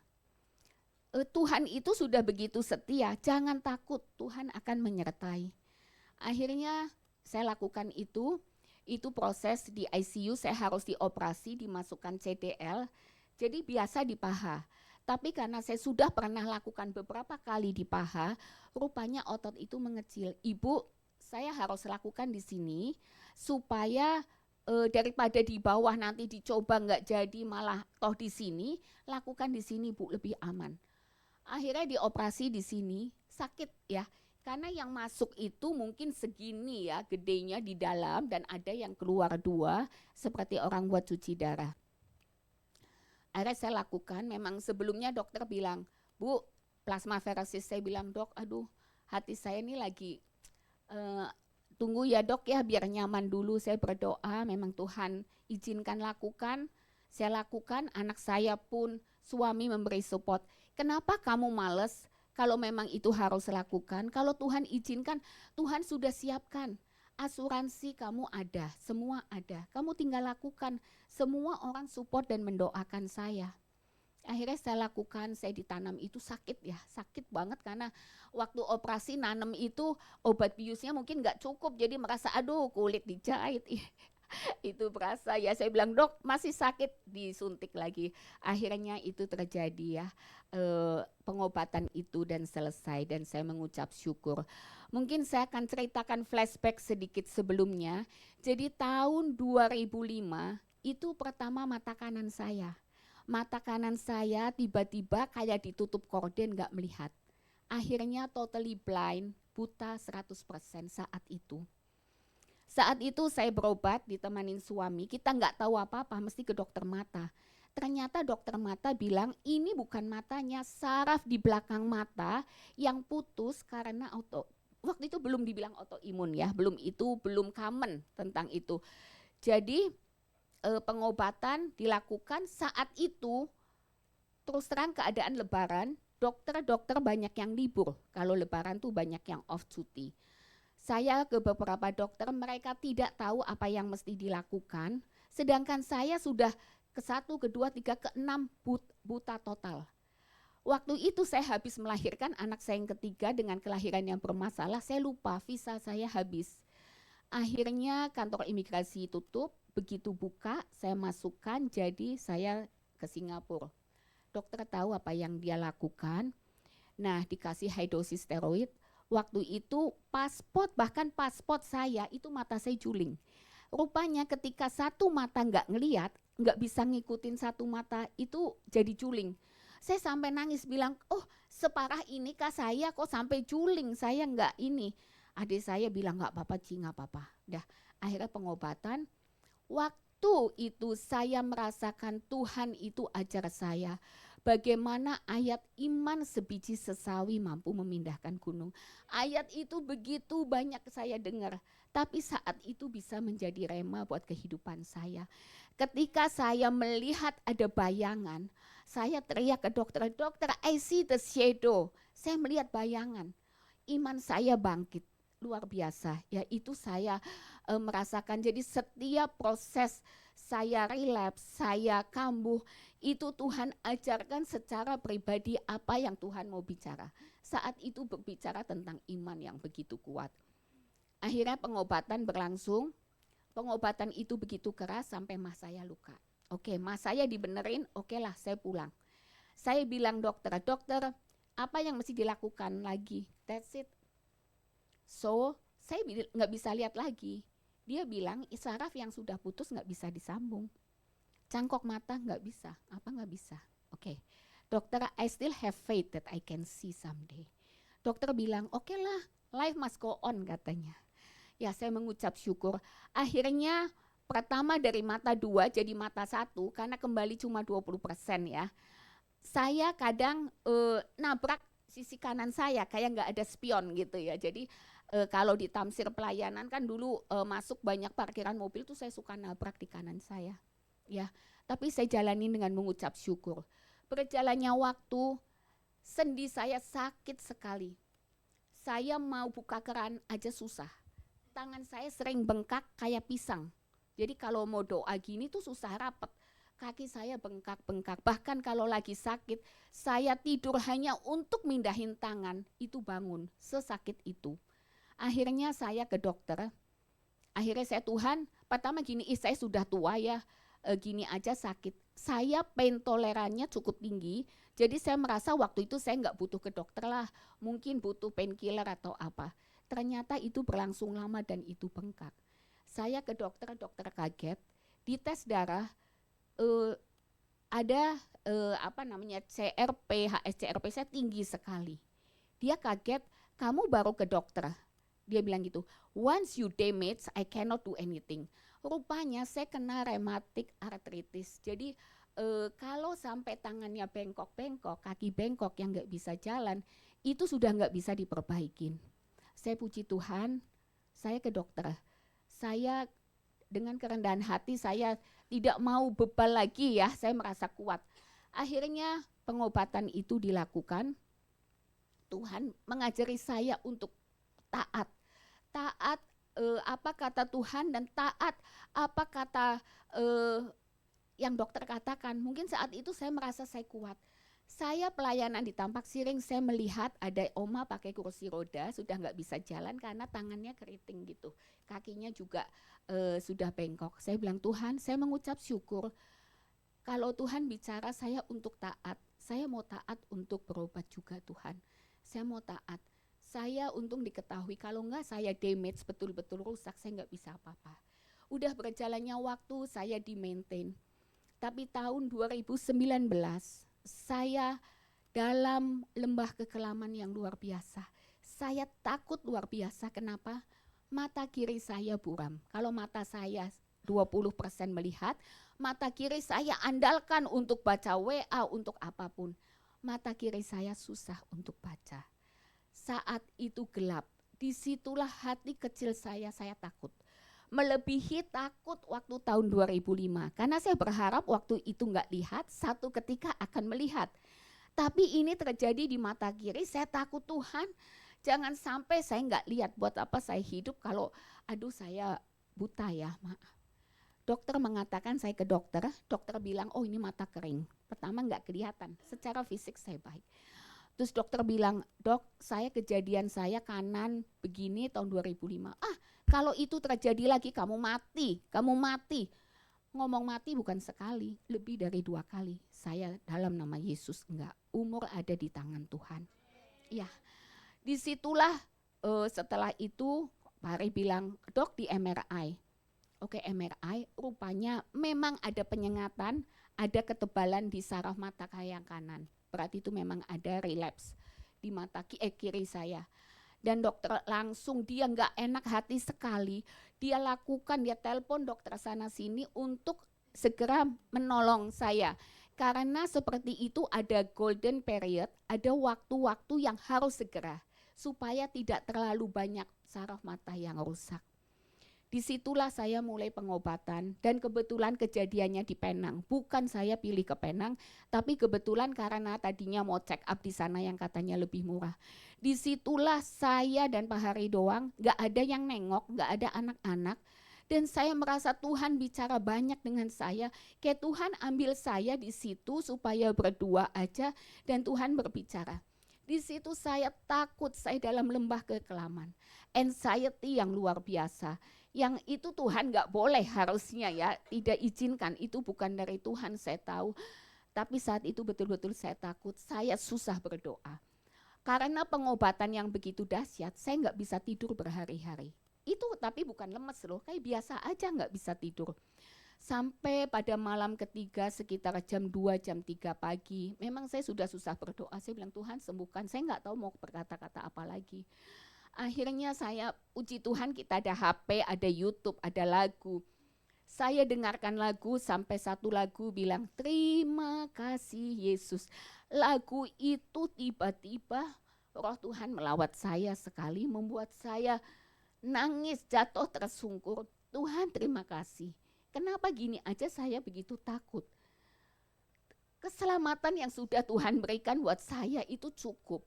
Tuhan itu sudah begitu setia, jangan takut, Tuhan akan menyertai. Akhirnya saya lakukan itu proses di ICU, saya harus dioperasi, dimasukkan CDL, jadi biasa di paha. Tapi karena saya sudah pernah lakukan beberapa kali di paha, rupanya otot itu mengecil. Ibu, saya harus lakukan di sini supaya daripada di bawah nanti dicoba nggak jadi malah toh di sini, lakukan di sini Bu, lebih aman. Akhirnya dioperasi di sini, sakit ya. Karena yang masuk itu mungkin segini ya, gedenya di dalam dan ada yang keluar 2 seperti orang buat cuci darah. Akhirnya saya lakukan, memang sebelumnya dokter bilang, Bu, plasmaferesis. Saya bilang, Dok, aduh hati saya ini lagi, tunggu ya Dok ya biar nyaman dulu. Saya berdoa, memang Tuhan izinkan lakukan. Saya lakukan, anak saya pun suami memberi support. Kenapa kamu males? Kalau memang itu harus lakukan, kalau Tuhan izinkan, Tuhan sudah siapkan. Asuransi kamu ada, semua ada. Kamu tinggal lakukan, semua orang support dan mendoakan saya. Akhirnya saya lakukan, saya ditanam itu sakit ya, sakit banget karena waktu operasi nanam itu obat biusnya mungkin gak cukup, jadi merasa aduh kulit dijahit. Itu berasa ya, saya bilang Dok masih sakit, disuntik lagi. Akhirnya itu terjadi ya, pengobatan itu dan selesai dan saya mengucap syukur. Mungkin saya akan ceritakan flashback sedikit sebelumnya. Jadi tahun 2005 itu pertama mata kanan saya tiba-tiba kayak ditutup korden, gak melihat. Akhirnya totally blind, buta 100% saat itu. Saat itu saya berobat ditemanin suami, kita nggak tahu apa-apa, mesti ke dokter mata. Ternyata dokter mata bilang ini bukan matanya, saraf di belakang mata yang putus karena waktu itu belum dibilang autoimun ya, belum common tentang itu. Jadi pengobatan dilakukan saat itu, terus terang keadaan lebaran, dokter banyak yang libur, kalau lebaran tuh banyak yang off duty. Saya ke beberapa dokter, mereka tidak tahu apa yang mesti dilakukan, sedangkan saya sudah ke-1, ke-2, 3, ke-6 buta total. Waktu itu saya habis melahirkan anak saya yang ketiga dengan kelahiran yang bermasalah, saya lupa visa saya habis. Akhirnya kantor imigrasi tutup, begitu buka saya masukkan, jadi saya ke Singapura. Dokter tahu apa yang dia lakukan, nah dikasih high dosis steroid. Waktu itu bahkan paspor saya itu mata saya juling. Rupanya ketika satu mata nggak ngelihat, nggak bisa ngikutin satu mata itu jadi juling. Saya sampai nangis bilang, oh separah ini kah saya kok sampai juling, saya nggak ini. Adik saya bilang nggak apa-apa Ci, nggak apa-apa. Dah akhirnya pengobatan. Waktu itu saya merasakan Tuhan itu ajar saya. Bagaimana ayat iman sebiji sesawi mampu memindahkan gunung. Ayat itu begitu banyak saya dengar, tapi saat itu bisa menjadi rema buat kehidupan saya. Ketika saya melihat ada bayangan, saya teriak ke dokter, dokter I see the shadow. Saya melihat bayangan, iman saya bangkit. Luar biasa, ya itu saya merasakan. Jadi setiap proses saya relapse, saya kambuh, itu Tuhan ajarkan secara pribadi apa yang Tuhan mau bicara. Saat itu berbicara tentang iman yang begitu kuat. Akhirnya pengobatan berlangsung, pengobatan itu begitu keras sampai mas saya luka. Oke, mas saya dibenerin, oke lah saya pulang. Saya bilang dokter, apa yang mesti dilakukan lagi? That's it. So, saya nggak bisa lihat lagi. Dia bilang saraf yang sudah putus nggak bisa disambung. Cangkok mata nggak bisa, apa nggak bisa. Oke, dokter I still have faith that I can see someday. Dokter bilang oke lah, life must go on katanya. Ya saya mengucap syukur. Akhirnya pertama dari mata 2 jadi mata 1 karena kembali cuma 20% ya. Saya kadang nabrak sisi kanan saya kayak nggak ada spion gitu ya. Jadi kalau di Tamsir pelayanan kan dulu masuk banyak parkiran mobil tuh saya suka nabrak di kanan saya. Ya, tapi saya jalanin dengan mengucap syukur. Berjalannya waktu, sendi saya sakit sekali. Saya mau buka keran aja susah. Tangan saya sering bengkak kayak pisang. Jadi kalau mau doa gini tuh susah rapet. Kaki saya bengkak-bengkak. Bahkan kalau lagi sakit, saya tidur hanya untuk mindahin tangan, itu bangun, sesakit itu. Akhirnya saya ke dokter. Akhirnya saya, Tuhan, pertama gini, saya sudah tua ya, gini aja sakit. Saya pain tolerannya cukup tinggi, jadi saya merasa waktu itu saya nggak butuh ke dokter lah, mungkin butuh painkiller atau apa. Ternyata itu berlangsung lama dan itu bengkak. Saya ke dokter, dokter kaget, dites darah, ada CRP, HSCRP saya tinggi sekali. Dia kaget, kamu baru ke dokter. Dia bilang gitu, once you damage, I cannot do anything. Rupanya saya kena rheumatic arthritis. Jadi kalau sampai tangannya bengkok-bengkok, kaki bengkok yang nggak bisa jalan, itu sudah nggak bisa diperbaikin. Saya puji Tuhan, saya ke dokter. Saya dengan kerendahan hati, saya tidak mau bebal lagi ya, saya merasa kuat. Akhirnya pengobatan itu dilakukan. Tuhan mengajari saya untuk taat. Taat apa kata Tuhan dan taat apa kata yang dokter katakan. Mungkin saat itu saya merasa saya kuat. Saya pelayanan di Tampak Siring, saya melihat ada oma pakai kursi roda, sudah nggak bisa jalan karena tangannya keriting gitu. Kakinya juga sudah bengkok. Saya bilang, Tuhan, saya mengucap syukur. Kalau Tuhan bicara saya untuk taat, saya mau taat untuk berobat juga Tuhan. Saya mau taat. Saya untung diketahui, kalau enggak saya damage, betul-betul rusak, saya enggak bisa apa-apa. Udah berjalannya waktu, saya di-maintain. Tapi tahun 2019, saya dalam lembah kekelaman yang luar biasa. Saya takut luar biasa, kenapa? Mata kiri saya buram. Kalau mata saya 20% melihat, mata kiri saya andalkan untuk baca WA, untuk apapun. Mata kiri saya susah untuk baca. Saat itu gelap, disitulah hati kecil saya takut. Melebihi takut waktu tahun 2005. Karena saya berharap waktu itu enggak lihat, satu ketika akan melihat. Tapi ini terjadi di mata kiri, saya takut Tuhan. Jangan sampai saya enggak lihat, buat apa saya hidup kalau aduh saya buta ya, maaf. Dokter mengatakan saya ke dokter bilang oh ini mata kering. Pertama enggak kelihatan, secara fisik saya baik. Terus dokter bilang, dok saya kejadian saya kanan begini tahun 2005. Kalau itu terjadi lagi kamu mati. Ngomong mati bukan sekali, lebih dari 2 kali. Saya dalam nama Yesus enggak, umur ada di tangan Tuhan. Ya, disitulah setelah itu Pak Hari bilang, dok di MRI. Oke MRI, rupanya memang ada penyengatan, ada ketebalan di saraf mata yang kanan. Berarti itu memang ada relapse di mata kiri saya. Dan dokter langsung dia nggak enak hati sekali. Dia lakukan, dia telepon dokter sana sini untuk segera menolong saya. Karena seperti itu ada golden period, ada waktu-waktu yang harus segera. Supaya tidak terlalu banyak saraf mata yang rusak. Disitulah saya mulai pengobatan dan kebetulan kejadiannya di Penang. Bukan saya pilih ke Penang, tapi kebetulan karena tadinya mau check up di sana yang katanya lebih murah. Disitulah saya dan Pak Hari doang, gak ada yang nengok, gak ada anak-anak. Dan saya merasa Tuhan bicara banyak dengan saya. Kayak Tuhan ambil saya di situ supaya berdua aja dan Tuhan berbicara. Di situ saya takut, saya dalam lembah kekelaman. Anxiety yang luar biasa. Yang itu Tuhan gak boleh harusnya ya, tidak izinkan, itu bukan dari Tuhan saya tahu. Tapi saat itu betul-betul saya takut, saya susah berdoa. Karena pengobatan yang begitu dahsyat, saya gak bisa tidur berhari-hari. Itu tapi bukan lemes loh, kayak biasa aja gak bisa tidur. Sampai pada malam ketiga sekitar jam 2, jam 3 pagi, memang saya sudah susah berdoa, saya bilang Tuhan sembuhkan, saya gak tahu mau berkata-kata apa lagi. Akhirnya saya puji Tuhan kita ada HP, ada YouTube, ada lagu. Saya dengarkan lagu sampai satu lagu bilang, terima kasih Yesus. Lagu itu tiba-tiba Roh Tuhan melawat saya sekali, membuat saya nangis, jatuh tersungkur. Tuhan terima kasih. Kenapa gini aja saya begitu takut? Keselamatan yang sudah Tuhan berikan buat saya itu cukup.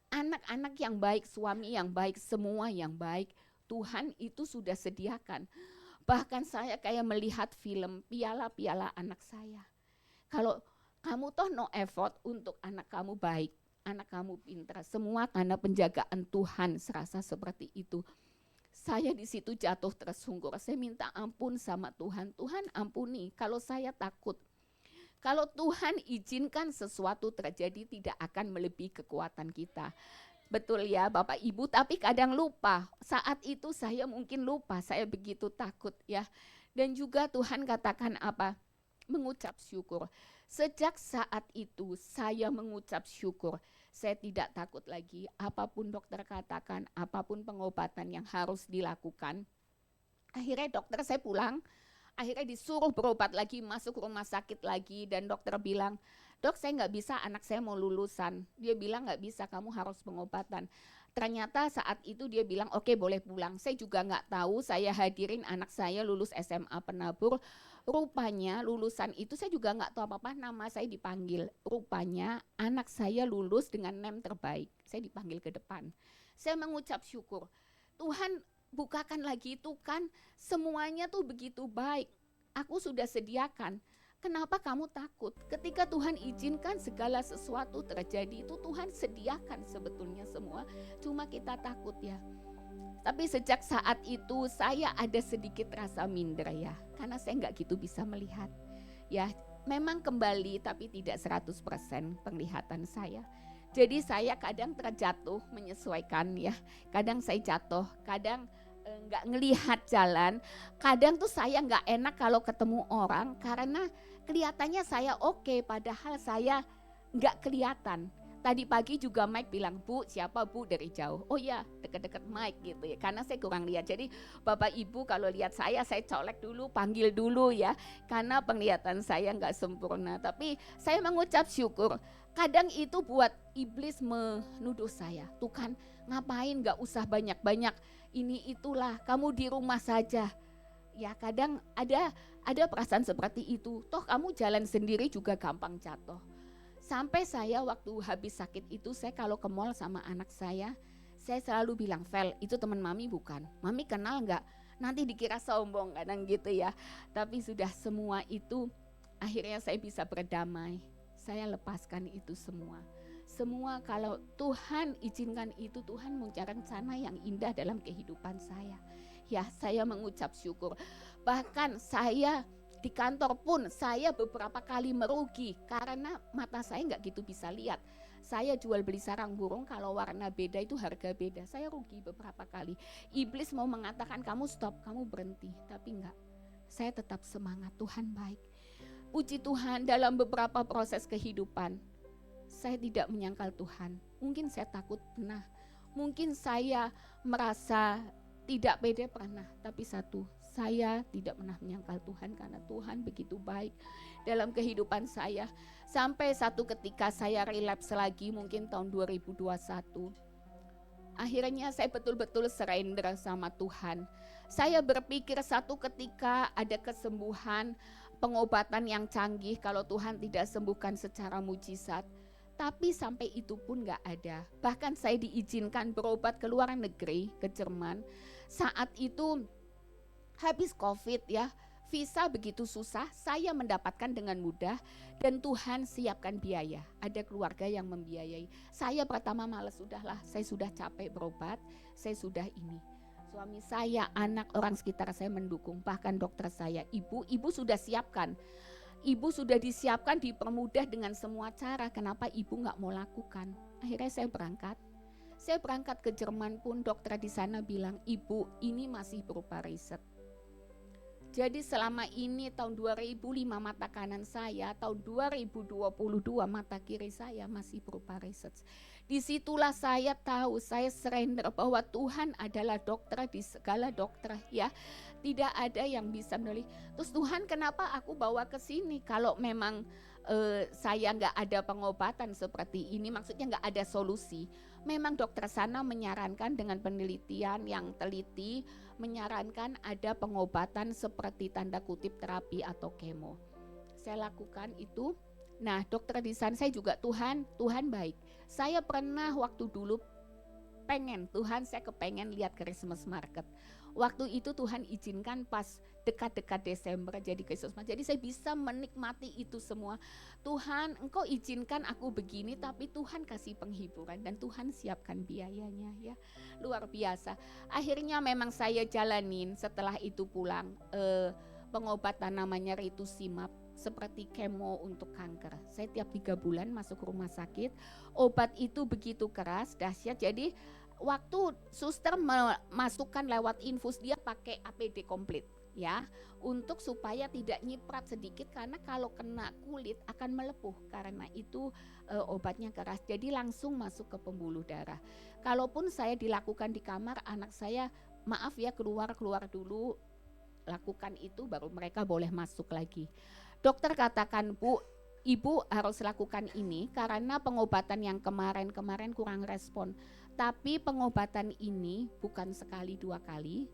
Anak-anak yang baik, suami yang baik, semua yang baik, Tuhan itu sudah sediakan. Bahkan saya kayak melihat film piala-piala anak saya. Kalau kamu toh no effort untuk anak kamu baik, anak kamu pintar, semua karena penjagaan Tuhan, serasa seperti itu. Saya di situ jatuh tersungkur. Saya minta ampun sama Tuhan. Tuhan ampuni kalau saya takut. Kalau Tuhan izinkan sesuatu terjadi tidak akan melebihi kekuatan kita. Betul ya Bapak Ibu, tapi kadang lupa. Saat itu saya mungkin lupa, saya begitu takut ya. Dan juga Tuhan katakan apa? Mengucap syukur. Sejak saat itu saya mengucap syukur. Saya tidak takut lagi, apapun dokter katakan, apapun pengobatan yang harus dilakukan. Akhirnya dokter saya pulang, akhirnya disuruh berobat lagi, masuk rumah sakit lagi, dan dokter bilang, dok saya nggak bisa, anak saya mau lulusan. Dia bilang nggak bisa, kamu harus pengobatan. Ternyata saat itu dia bilang oke boleh pulang. Saya juga nggak tahu, saya hadirin anak saya lulus SMA Penabur. Rupanya lulusan itu saya juga nggak tahu apa-apa, nama saya dipanggil. Rupanya anak saya lulus dengan NEM terbaik. Saya dipanggil ke depan. Saya mengucap syukur. Tuhan bukakan lagi itu kan, semuanya tuh begitu baik. Aku sudah sediakan. Kenapa kamu takut? Ketika Tuhan izinkan segala sesuatu terjadi, itu Tuhan sediakan sebetulnya semua. Cuma kita takut ya. Tapi sejak saat itu saya ada sedikit rasa minder ya. Karena saya nggak gitu bisa melihat. Ya memang kembali tapi tidak 100% penglihatan saya. Jadi saya kadang terjatuh menyesuaikan ya. Kadang saya jatuh, kadang nggak ngelihat jalan. Kadang tuh saya nggak enak kalau ketemu orang karena kelihatannya saya oke, padahal saya nggak kelihatan. Tadi pagi juga Mike bilang, Bu siapa Bu dari jauh. Oh ya deket-deket Mike gitu ya, karena saya kurang lihat. Jadi Bapak Ibu kalau lihat saya colek dulu, panggil dulu ya. Karena penglihatan saya nggak sempurna. Tapi saya mengucap syukur. Kadang itu buat iblis menuduh saya. Tuh kan ngapain nggak usah banyak-banyak ini itulah, kamu di rumah saja. Ya kadang ada perasaan seperti itu. Toh kamu jalan sendiri juga gampang jatuh. Sampai saya waktu habis sakit itu, saya kalau ke mall sama anak saya selalu bilang, Vel itu teman mami bukan? Mami kenal enggak? Nanti dikira sombong kadang gitu ya. Tapi sudah semua itu akhirnya saya bisa berdamai. Saya lepaskan itu semua. Semua kalau Tuhan izinkan itu, Tuhan punya rencana yang indah dalam kehidupan saya. Ya saya mengucap syukur. Bahkan saya di kantor pun saya beberapa kali merugi karena mata saya nggak gitu bisa lihat. Saya jual beli sarang burung kalau warna beda itu harga beda. Saya rugi beberapa kali. Iblis mau mengatakan kamu stop, kamu berhenti, tapi enggak. Saya tetap semangat, Tuhan baik. Puji Tuhan dalam beberapa proses kehidupan saya tidak menyangkal Tuhan. Mungkin saya takut pernah. Mungkin saya merasa tidak pede pernah, tapi satu, saya tidak pernah menyangkal Tuhan karena Tuhan begitu baik dalam kehidupan saya. Sampai satu ketika saya relapse lagi mungkin tahun 2021. Akhirnya saya betul-betul surrender sama Tuhan. Saya berpikir satu ketika ada kesembuhan, pengobatan yang canggih kalau Tuhan tidak sembuhkan secara mujizat. Tapi sampai itu pun gak ada. Bahkan saya diizinkan berobat ke luar negeri, ke Jerman. Saat itu habis COVID ya, visa begitu susah, saya mendapatkan dengan mudah dan Tuhan siapkan biaya. Ada keluarga yang membiayai. Saya pertama malas, sudahlah, saya sudah capek berobat, saya sudah ini. Suami saya, anak, orang sekitar saya mendukung, bahkan dokter saya, ibu sudah siapkan. Ibu sudah disiapkan, dipermudah dengan semua cara. Kenapa ibu gak mau lakukan? Akhirnya saya berangkat. Saya berangkat ke Jerman pun dokter di sana bilang, ibu ini masih berupa riset. Jadi selama ini tahun 2005 mata kanan saya, tahun 2022 mata kiri saya masih berupa research. Disitulah saya tahu, saya surrender bahwa Tuhan adalah dokter di segala dokter ya. Tidak ada yang bisa menulis. Terus Tuhan kenapa aku bawa ke sini kalau memang saya nggak ada pengobatan seperti ini, maksudnya nggak ada solusi. Memang dokter sana menyarankan dengan penelitian yang teliti, menyarankan ada pengobatan seperti tanda kutip terapi atau kemo. Saya lakukan itu. Nah, dokter di sana saya juga Tuhan baik. Saya pernah waktu dulu saya kepengen lihat Christmas market. Waktu itu Tuhan izinkan pas dekat-dekat Desember jadi Christmas. Jadi saya bisa menikmati itu semua. Tuhan, Engkau izinkan aku begini, tapi Tuhan kasih penghiburan dan Tuhan siapkan biayanya ya. Luar biasa. Akhirnya memang saya jalanin setelah itu pulang pengobatan namanya rituximab seperti kemo untuk kanker. Saya tiap 3 bulan masuk rumah sakit. Obat itu begitu keras, dahsyat. Jadi waktu suster memasukkan lewat infus, dia pakai APD komplit ya, untuk supaya tidak nyiprat sedikit karena kalau kena kulit akan melepuh, karena itu obatnya keras. Jadi langsung masuk ke pembuluh darah. Kalaupun saya dilakukan di kamar, anak saya maaf ya keluar dulu, lakukan itu baru mereka boleh masuk lagi. Dokter katakan, Bu, Ibu harus lakukan ini karena pengobatan yang kemarin kurang respon. Tapi pengobatan ini bukan sekali 2 kali,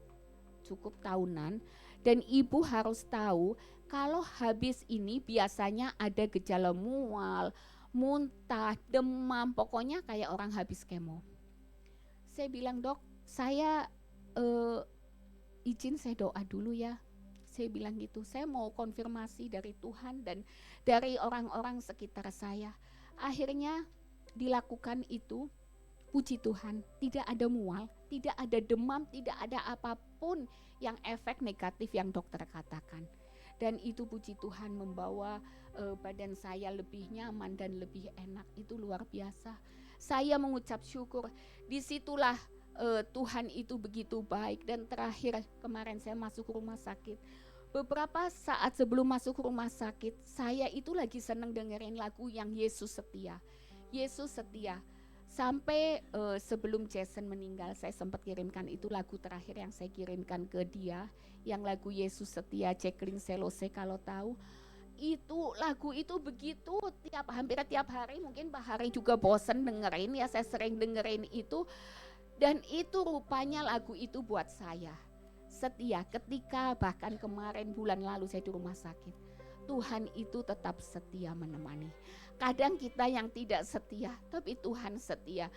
cukup tahunan. Dan ibu harus tahu kalau habis ini biasanya ada gejala mual, muntah, demam, pokoknya kayak orang habis kemo. Saya bilang, Dok, saya izin saya doa dulu ya. Saya bilang gitu, saya mau konfirmasi dari Tuhan dan dari orang-orang sekitar saya. Akhirnya dilakukan itu, puji Tuhan, tidak ada mual, tidak ada demam, tidak ada apapun yang efek negatif yang dokter katakan. Dan itu puji Tuhan membawa badan saya lebih nyaman dan lebih enak, itu luar biasa. Saya mengucap syukur, disitulah Tuhan itu begitu baik. Dan terakhir kemarin saya masuk rumah sakit. Beberapa saat sebelum masuk rumah sakit, saya itu lagi senang dengerin lagu yang Yesus Setia. Yesus Setia. Sampai sebelum Jason meninggal, saya sempat kirimkan itu lagu terakhir yang saya kirimkan ke dia, yang lagu Yesus Setia, Jacqueline Selose kalau tahu. Itu lagu itu begitu hampir tiap hari, mungkin Pak Hari juga bosen dengerin ya, saya sering dengerin itu. Dan itu rupanya lagu itu buat saya setia, ketika bahkan kemarin bulan lalu saya di rumah sakit, Tuhan itu tetap setia menemani. Kadang kita yang tidak setia, tapi Tuhan setia.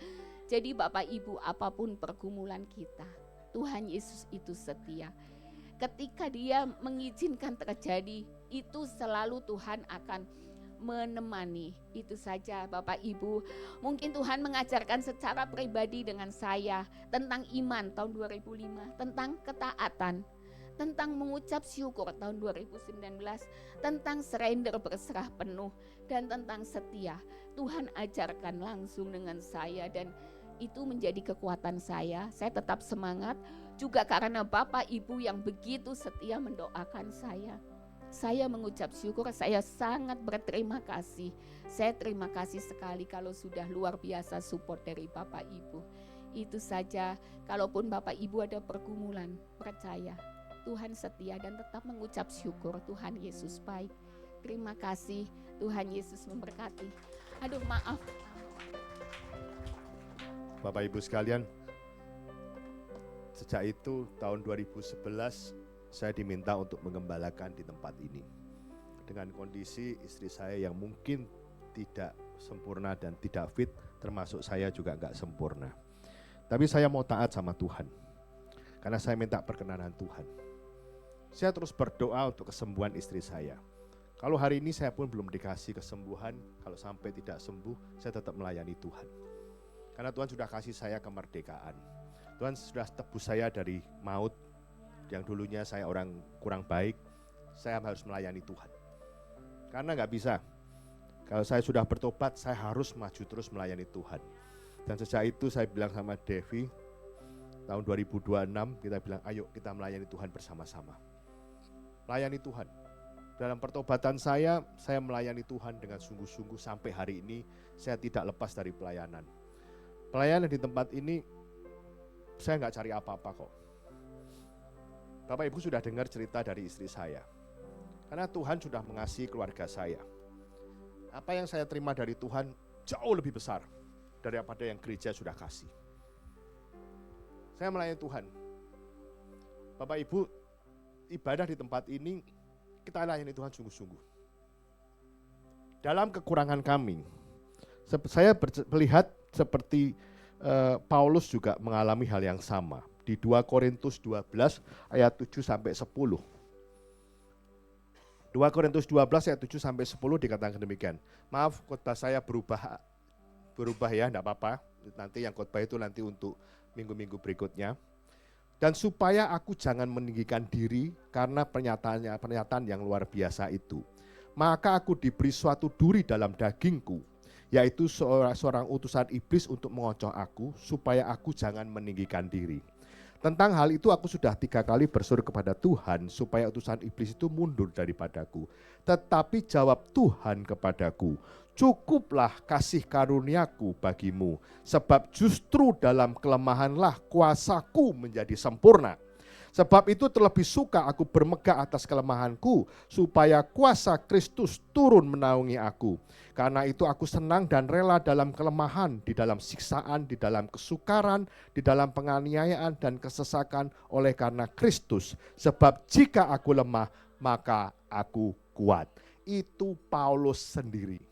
Jadi Bapak Ibu, apapun pergumulan kita, Tuhan Yesus itu setia. Ketika Dia mengizinkan terjadi, itu selalu Tuhan akan menemani. Itu saja Bapak Ibu. Mungkin Tuhan mengajarkan secara pribadi dengan saya tentang iman tahun 2005, tentang ketaatan, tentang mengucap syukur tahun 2019, tentang surrender berserah penuh, dan tentang setia. Tuhan ajarkan langsung dengan saya dan itu menjadi kekuatan saya. Saya tetap semangat juga karena Bapak Ibu yang begitu setia mendoakan saya. Saya mengucap syukur, saya sangat berterima kasih. Saya terima kasih sekali kalau sudah luar biasa support dari Bapak Ibu. Itu saja, kalaupun Bapak Ibu ada pergumulan, percaya Tuhan setia dan tetap mengucap syukur. Tuhan Yesus baik. Terima kasih, Tuhan Yesus memberkati. Aduh maaf. Bapak Ibu sekalian, sejak itu tahun 2011 saya diminta untuk mengembalakan di tempat ini. Dengan kondisi istri saya yang mungkin tidak sempurna dan tidak fit, termasuk saya juga enggak sempurna. Tapi saya mau taat sama Tuhan, karena saya minta perkenanan Tuhan. Saya terus berdoa untuk kesembuhan istri saya. Kalau hari ini saya pun belum dikasih kesembuhan, kalau sampai tidak sembuh, saya tetap melayani Tuhan. Karena Tuhan sudah kasih saya kemerdekaan. Tuhan sudah tebus saya dari maut, yang dulunya saya orang kurang baik, saya harus melayani Tuhan. Karena gak bisa, kalau saya sudah bertobat, saya harus maju terus melayani Tuhan. Dan sejak itu saya bilang sama Devi, tahun 2026 kita bilang ayo kita melayani Tuhan bersama-sama. layani Tuhan. Dalam pertobatan saya melayani Tuhan dengan sungguh-sungguh sampai hari ini saya tidak lepas dari pelayanan. Pelayanan di tempat ini saya nggak cari apa-apa kok. Bapak Ibu sudah dengar cerita dari istri saya. Karena Tuhan sudah mengasihi keluarga saya. Apa yang saya terima dari Tuhan jauh lebih besar daripada yang gereja sudah kasih. Saya melayani Tuhan. Bapak Ibu, ibadah di tempat ini kita layani Tuhan sungguh-sungguh. Dalam kekurangan kami, saya melihat seperti Paulus juga mengalami hal yang sama. Di 2 Korintus 12 ayat 7 sampai 10. 2 Korintus 12 ayat 7 sampai 10 dikatakan demikian. Maaf, khotbah saya berubah ya, enggak apa-apa. Nanti yang khotbah itu nanti untuk minggu-minggu berikutnya. Dan supaya aku jangan meninggikan diri karena pernyataan yang luar biasa itu. Maka aku diberi suatu duri dalam dagingku, yaitu seorang utusan iblis untuk mengocoh aku, supaya aku jangan meninggikan diri. Tentang hal itu aku sudah 3 kali bersuruh kepada Tuhan, supaya utusan iblis itu mundur daripadaku. Tetapi jawab Tuhan kepadaku, cukuplah kasih karuniaku bagimu, sebab justru dalam kelemahanlah kuasaku menjadi sempurna. Sebab itu terlebih suka aku bermegah atas kelemahanku, supaya kuasa Kristus turun menaungi aku. Karena itu aku senang dan rela dalam kelemahan, di dalam siksaan, di dalam kesukaran, di dalam penganiayaan dan kesesakan oleh karena Kristus. Sebab jika aku lemah, maka aku kuat. Itu Paulus sendiri.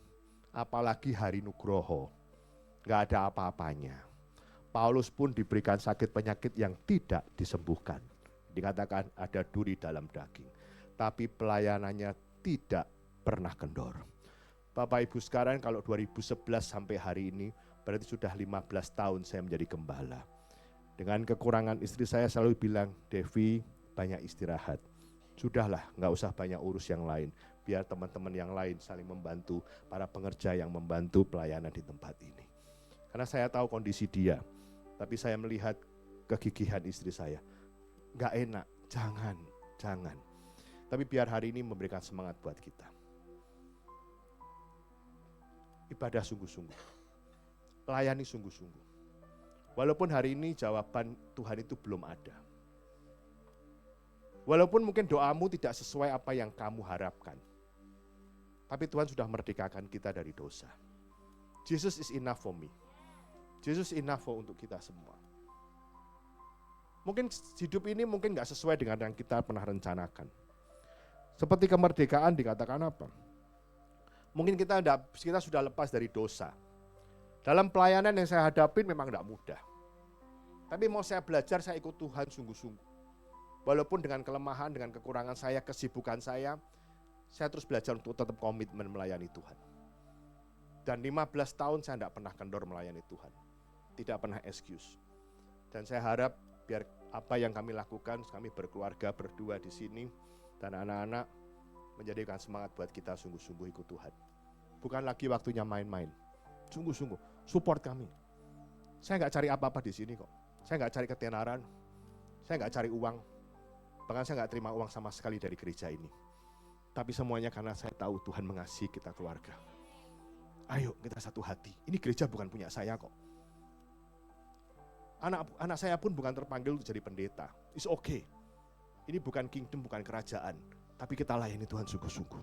Apalagi hari Nugroho, gak ada apa-apanya. Paulus pun diberikan sakit penyakit yang tidak disembuhkan. Dikatakan ada duri dalam daging, tapi pelayanannya tidak pernah kendor. Bapak Ibu sekarang kalau 2011 sampai hari ini berarti sudah 15 tahun saya menjadi gembala. Dengan kekurangan istri saya selalu bilang, Devi banyak istirahat. Sudahlah, gak usah banyak urus yang lain. Biar teman-teman yang lain saling membantu, para pengerja yang membantu pelayanan di tempat ini. Karena saya tahu kondisi dia, tapi saya melihat kegigihan istri saya. Gak enak, jangan. Tapi biar hari ini memberikan semangat buat kita. Ibadah sungguh-sungguh, layani sungguh-sungguh. Walaupun hari ini jawaban Tuhan itu belum ada. Walaupun mungkin doamu tidak sesuai apa yang kamu harapkan. Tapi Tuhan sudah merdekakan kita dari dosa. Jesus is enough for me. Jesus is enough untuk kita semua. Mungkin hidup ini mungkin gak sesuai dengan yang kita pernah rencanakan. Seperti kemerdekaan dikatakan apa? Mungkin kita sudah lepas dari dosa. Dalam pelayanan yang saya hadapin memang gak mudah. Tapi mau saya belajar, saya ikut Tuhan sungguh-sungguh. Walaupun dengan kelemahan, dengan kekurangan saya, kesibukan saya terus belajar untuk tetap komitmen melayani Tuhan. Dan 15 tahun saya tidak pernah kendor melayani Tuhan. Tidak pernah excuse. Dan saya harap biar apa yang kami lakukan, kami berkeluarga berdua di sini, dan anak-anak menjadikan semangat buat kita sungguh-sungguh ikut Tuhan. Bukan lagi waktunya main-main. Sungguh-sungguh, support kami. Saya nggak cari apa-apa di sini kok. Saya nggak cari ketenaran, saya nggak cari uang. Bahkan saya nggak terima uang sama sekali dari gereja ini. Tapi semuanya karena saya tahu Tuhan mengasihi kita keluarga. Ayo kita satu hati. Ini gereja bukan punya saya kok. Anak saya pun bukan terpanggil untuk jadi pendeta. It's okay. Ini bukan kingdom, bukan kerajaan. Tapi kita layani Tuhan sungguh-sungguh.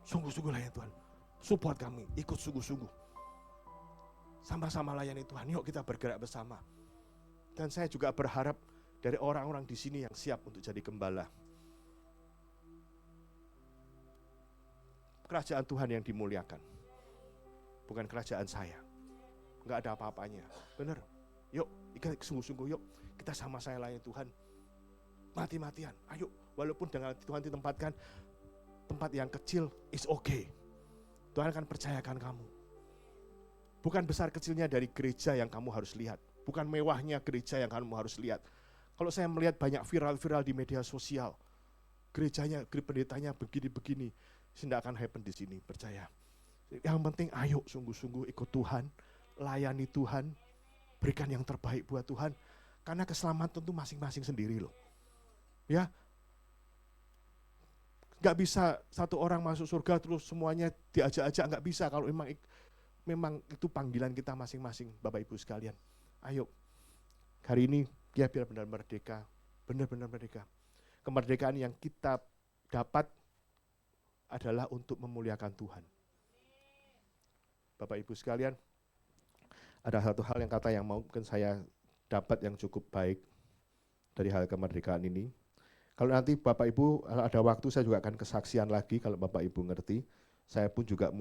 Sungguh-sungguh layani Tuhan. Support kami, ikut sungguh-sungguh. Sama-sama layani Tuhan. Yuk kita bergerak bersama. Dan saya juga berharap dari orang-orang di sini yang siap untuk jadi gembala. Kerajaan Tuhan yang dimuliakan. Bukan kerajaan saya. Enggak ada apa-apanya. Benar. Yuk, kita sungguh-sungguh yuk. Kita sama saya layani Tuhan. Mati-matian. Ayo, walaupun dengan Tuhan ditempatkan tempat yang kecil, is okay. Tuhan akan percayakan kamu. Bukan besar kecilnya dari gereja yang kamu harus lihat. Bukan mewahnya gereja yang kamu harus lihat. Kalau saya melihat banyak viral-viral di media sosial, gerejanya, pendetanya begini-begini, tidak akan happen di sini, percaya. Yang penting ayo sungguh-sungguh ikut Tuhan, layani Tuhan, berikan yang terbaik buat Tuhan, karena keselamatan itu masing-masing sendiri loh. Ya, Nggak bisa satu orang masuk surga terus semuanya diajak-ajak, nggak bisa kalau memang itu panggilan kita masing-masing, Bapak Ibu sekalian. Ayo, hari ini ya biar benar merdeka, benar-benar merdeka. Kemerdekaan yang kita dapat adalah untuk memuliakan Tuhan. Bapak Ibu sekalian, ada satu hal yang mungkin saya dapat yang cukup baik dari hal kemerdekaan ini. Kalau nanti Bapak Ibu ada waktu saya juga akan kesaksian lagi kalau Bapak Ibu ngerti. Saya pun juga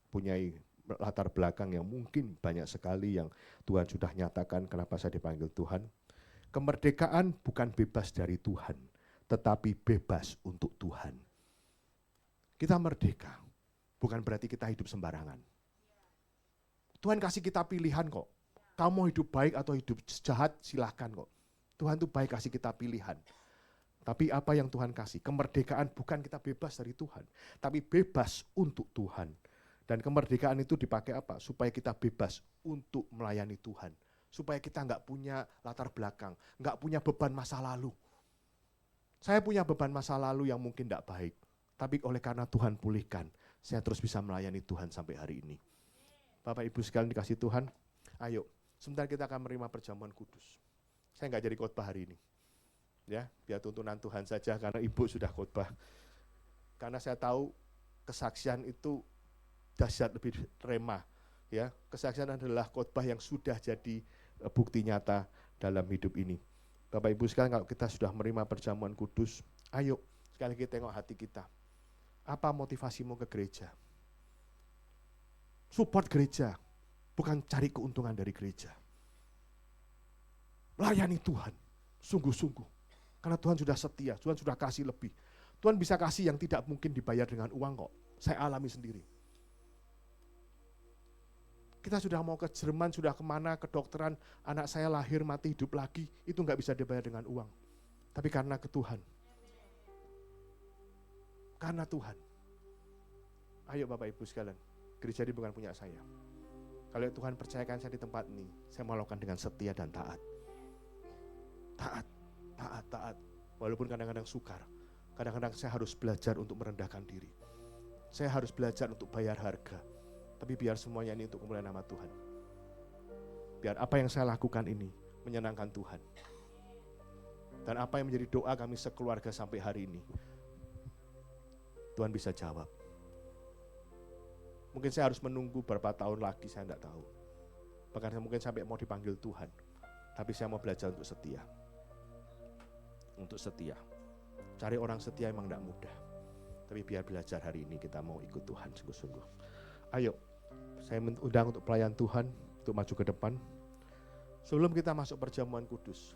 punya latar belakang yang mungkin banyak sekali yang Tuhan sudah nyatakan kenapa saya dipanggil Tuhan. Kemerdekaan bukan bebas dari Tuhan, tetapi bebas untuk Tuhan. Kita merdeka, bukan berarti kita hidup sembarangan. Tuhan kasih kita pilihan kok. Kamu mau hidup baik atau hidup jahat, silahkan kok. Tuhan tuh baik kasih kita pilihan. Tapi apa yang Tuhan kasih? Kemerdekaan bukan kita bebas dari Tuhan, tapi bebas untuk Tuhan. Dan kemerdekaan itu dipakai apa? Supaya kita bebas untuk melayani Tuhan. Supaya kita nggak punya latar belakang, nggak punya beban masa lalu. Saya punya beban masa lalu yang mungkin tidak baik. Tapi oleh karena Tuhan pulihkan, saya terus bisa melayani Tuhan sampai hari ini. Bapak Ibu sekalian dikasih Tuhan, ayo, sebentar kita akan menerima perjamuan kudus. Saya nggak jadi khotbah hari ini. Ya, biar tuntunan Tuhan saja karena Ibu sudah khotbah. Karena saya tahu kesaksian itu dahsyat lebih remah. Ya, kesaksian adalah khotbah yang sudah jadi bukti nyata dalam hidup ini. Bapak Ibu sekalian, kalau kita sudah menerima perjamuan kudus, ayo sekali lagi tengok hati kita. Apa motivasimu ke gereja? Support gereja, bukan cari keuntungan dari gereja. Layani Tuhan, sungguh-sungguh. Karena Tuhan sudah setia, Tuhan sudah kasih lebih. Tuhan bisa kasih yang tidak mungkin dibayar dengan uang kok. Saya alami sendiri. Kita sudah mau ke Jerman, sudah kemana, kedokteran, anak saya lahir, mati, hidup lagi, itu nggak bisa dibayar dengan uang. Tapi karena ke Tuhan. Karena Tuhan. Ayo Bapak Ibu sekalian, gereja ini bukan punya saya. Kalau Tuhan percayakan saya di tempat ini, saya melakukan dengan setia dan taat. Taat. Walaupun kadang-kadang sukar. Kadang-kadang saya harus belajar untuk merendahkan diri. Saya harus belajar untuk bayar harga. Tapi biar semuanya ini untuk kemuliaan nama Tuhan. Biar apa yang saya lakukan ini menyenangkan Tuhan. Dan apa yang menjadi doa kami sekeluarga sampai hari ini, Tuhan bisa jawab. Mungkin saya harus menunggu berapa tahun lagi, saya tidak tahu. Bahkan mungkin sampai mau dipanggil Tuhan. Tapi saya mau belajar untuk setia. Untuk setia. Cari orang setia emang tidak mudah. Tapi biar belajar hari ini kita mau ikut Tuhan sungguh-sungguh. Ayo, saya undang untuk pelayan Tuhan, untuk maju ke depan. Sebelum kita masuk perjamuan kudus.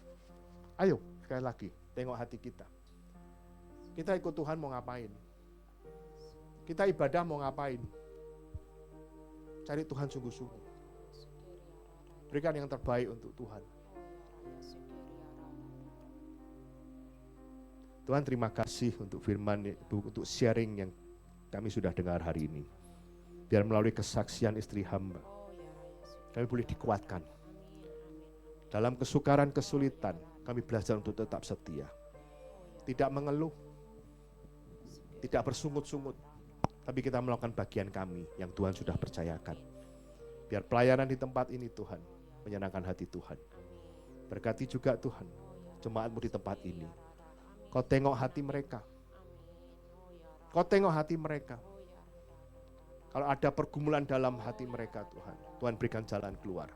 Ayo, sekali lagi, tengok hati kita. Kita ikut Tuhan mau ngapain? Kita ibadah mau ngapain? Cari Tuhan sungguh-sungguh. Berikan yang terbaik untuk Tuhan. Tuhan terima kasih untuk firman, untuk sharing yang kami sudah dengar hari ini. Biar melalui kesaksian istri hamba, kami boleh dikuatkan. Dalam kesukaran, kesulitan, kami belajar untuk tetap setia. Tidak mengeluh, tidak bersungut-sungut, tapi kita melakukan bagian kami yang Tuhan sudah percayakan. Biar pelayanan di tempat ini Tuhan, menyenangkan hati Tuhan. Berkati juga Tuhan, jemaat-Mu di tempat ini. Kau tengok hati mereka. Kau tengok hati mereka. Kalau ada pergumulan dalam hati mereka Tuhan, Tuhan berikan jalan keluar.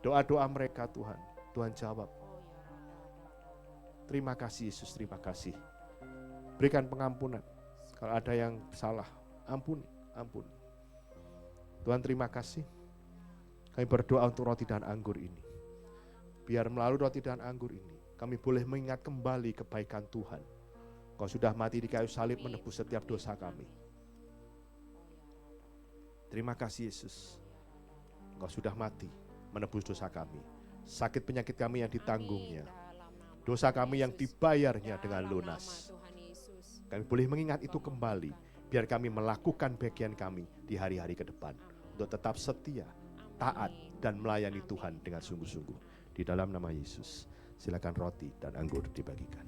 Doa-doa mereka Tuhan, Tuhan jawab. Terima kasih Yesus, terima kasih. Berikan pengampunan. Kalau ada yang salah, ampuni. Tuhan terima kasih. Kami berdoa untuk roti dan anggur ini. Biar melalui roti dan anggur ini, kami boleh mengingat kembali kebaikan Tuhan. Kau sudah mati di kayu salib menebus setiap dosa kami. Terima kasih Yesus. Engkau sudah mati menebus dosa kami. Sakit penyakit kami yang ditanggungnya. Dosa kami yang dibayarnya dengan lunas. Kami boleh mengingat itu kembali. Biar kami melakukan bagian kami di hari-hari ke depan. Untuk tetap setia, taat, dan melayani Tuhan dengan sungguh-sungguh. Di dalam nama Yesus. Silakan roti dan anggur dibagikan.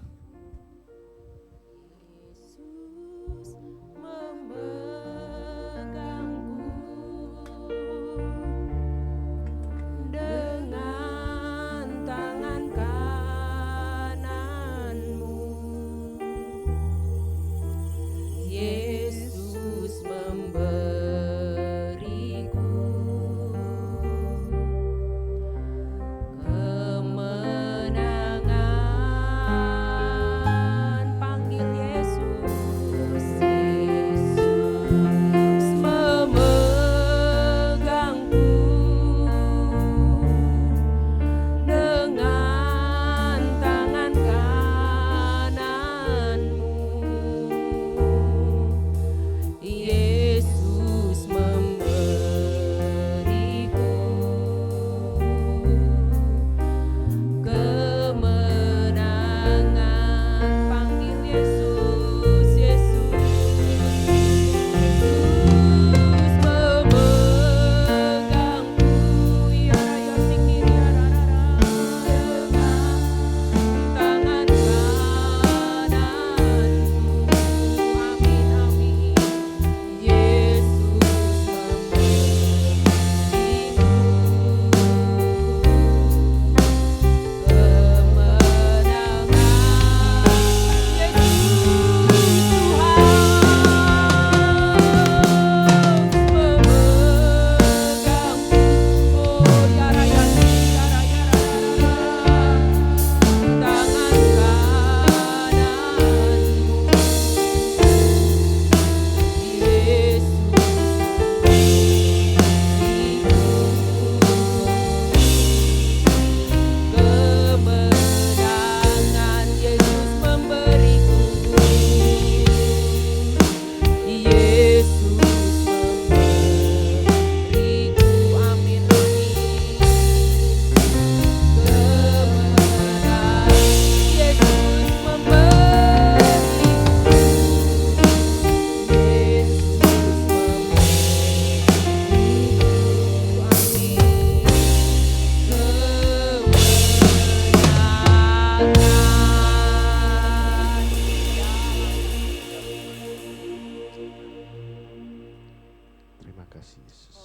kasih Yesus.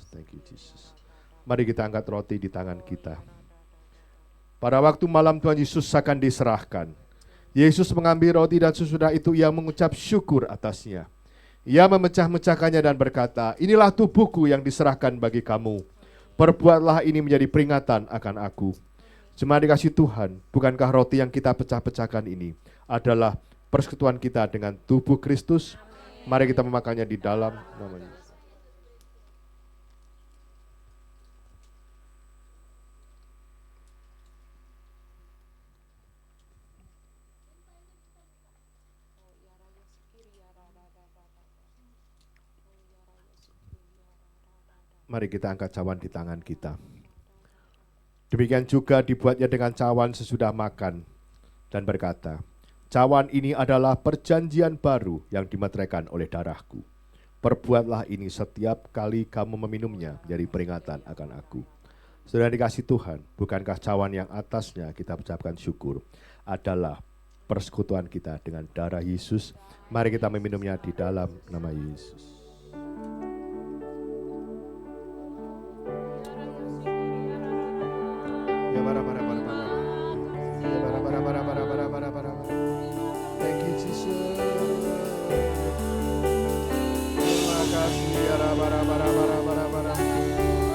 Thank you Jesus. Mari kita angkat roti di tangan kita. Pada waktu malam Tuhan Yesus akan diserahkan. Yesus mengambil roti dan sesudah itu ia mengucap syukur atasnya. Ia memecah-mecahkannya dan berkata, inilah tubuhku yang diserahkan bagi kamu. Perbuatlah ini menjadi peringatan akan aku. Jemaat dikasih Tuhan, bukankah roti yang kita pecah-pecahkan ini adalah persekutuan kita dengan tubuh Kristus? Mari kita memakannya di dalam namanya. Mari kita angkat cawan di tangan kita. Demikian juga dibuatnya dengan cawan sesudah makan dan berkata, cawan ini adalah perjanjian baru yang dimeteraikan oleh darahku. Perbuatlah ini setiap kali kamu meminumnya menjadi peringatan akan aku. Saudara dikasih Tuhan, bukankah cawan yang atasnya kita ucapkan syukur adalah persekutuan kita dengan darah Yesus? Mari kita meminumnya di dalam nama Yesus. Thank you Jesus. Terima kasih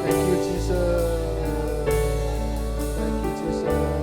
Thank you Jesus. Thank you Jesus.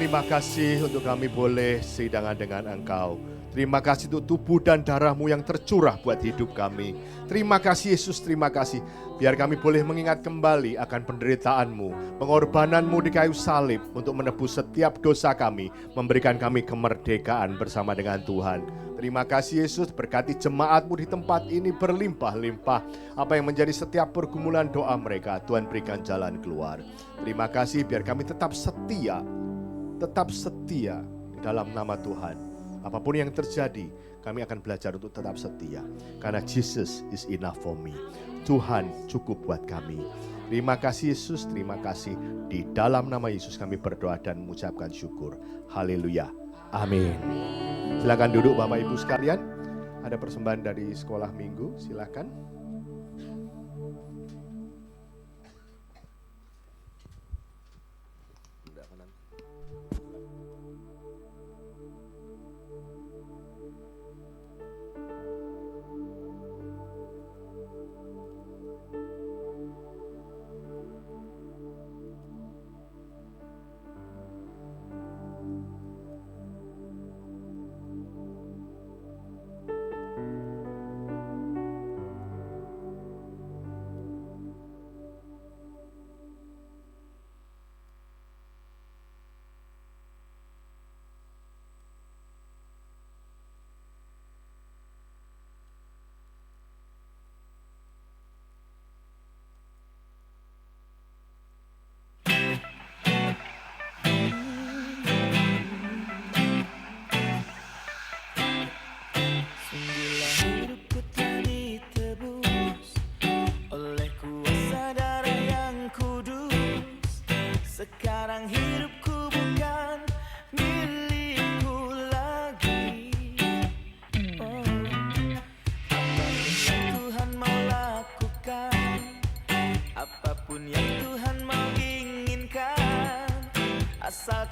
Terima kasih untuk kami boleh seidangan dengan Engkau. Terima kasih untuk tubuh dan darah-Mu yang tercurah buat hidup kami. Terima kasih Yesus, terima kasih. Biar kami boleh mengingat kembali akan penderitaan-Mu, pengorbanan-Mu di kayu salib untuk menebus setiap dosa kami, memberikan kami kemerdekaan bersama dengan Tuhan. Terima kasih Yesus, berkati jemaat-Mu di tempat ini berlimpah-limpah. Apa yang menjadi setiap pergumulan doa mereka, Tuhan berikan jalan keluar. Terima kasih biar kami tetap setia di dalam nama Tuhan. Apapun yang terjadi, kami akan belajar untuk tetap setia. Karena Jesus is enough for me. Tuhan cukup buat kami. Terima kasih Yesus, terima kasih. Di dalam nama Yesus kami berdoa dan mengucapkan syukur. Haleluya. Amin. Silakan duduk Bapak Ibu sekalian. Ada persembahan dari sekolah minggu, silakan.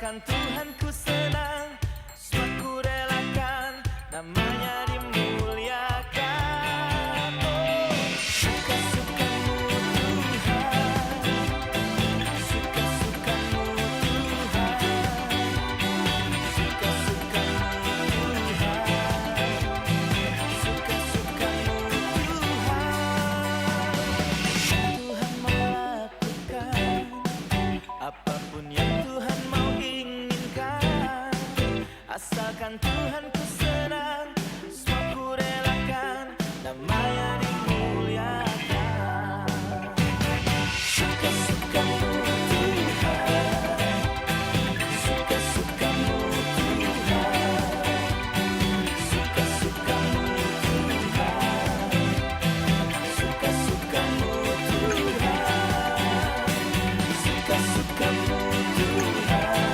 Asalkan Tuhan ku senang, semua ku relakan, namanya dimuliakan. Oh, suka-sukamu Tuhan, suka-sukamu Tuhan, suka-sukamu Tuhan, suka-sukamu Tuhan. Tuhan mau lakukan apapun yang Tuhan mau inginkan, asalkan Tuhan ku senang, semua ku relakan, namanya dimuliakan. Suka-sukamu Tuhan, suka-sukamu Tuhan, suka-sukamu Tuhan, suka-sukamu Tuhan,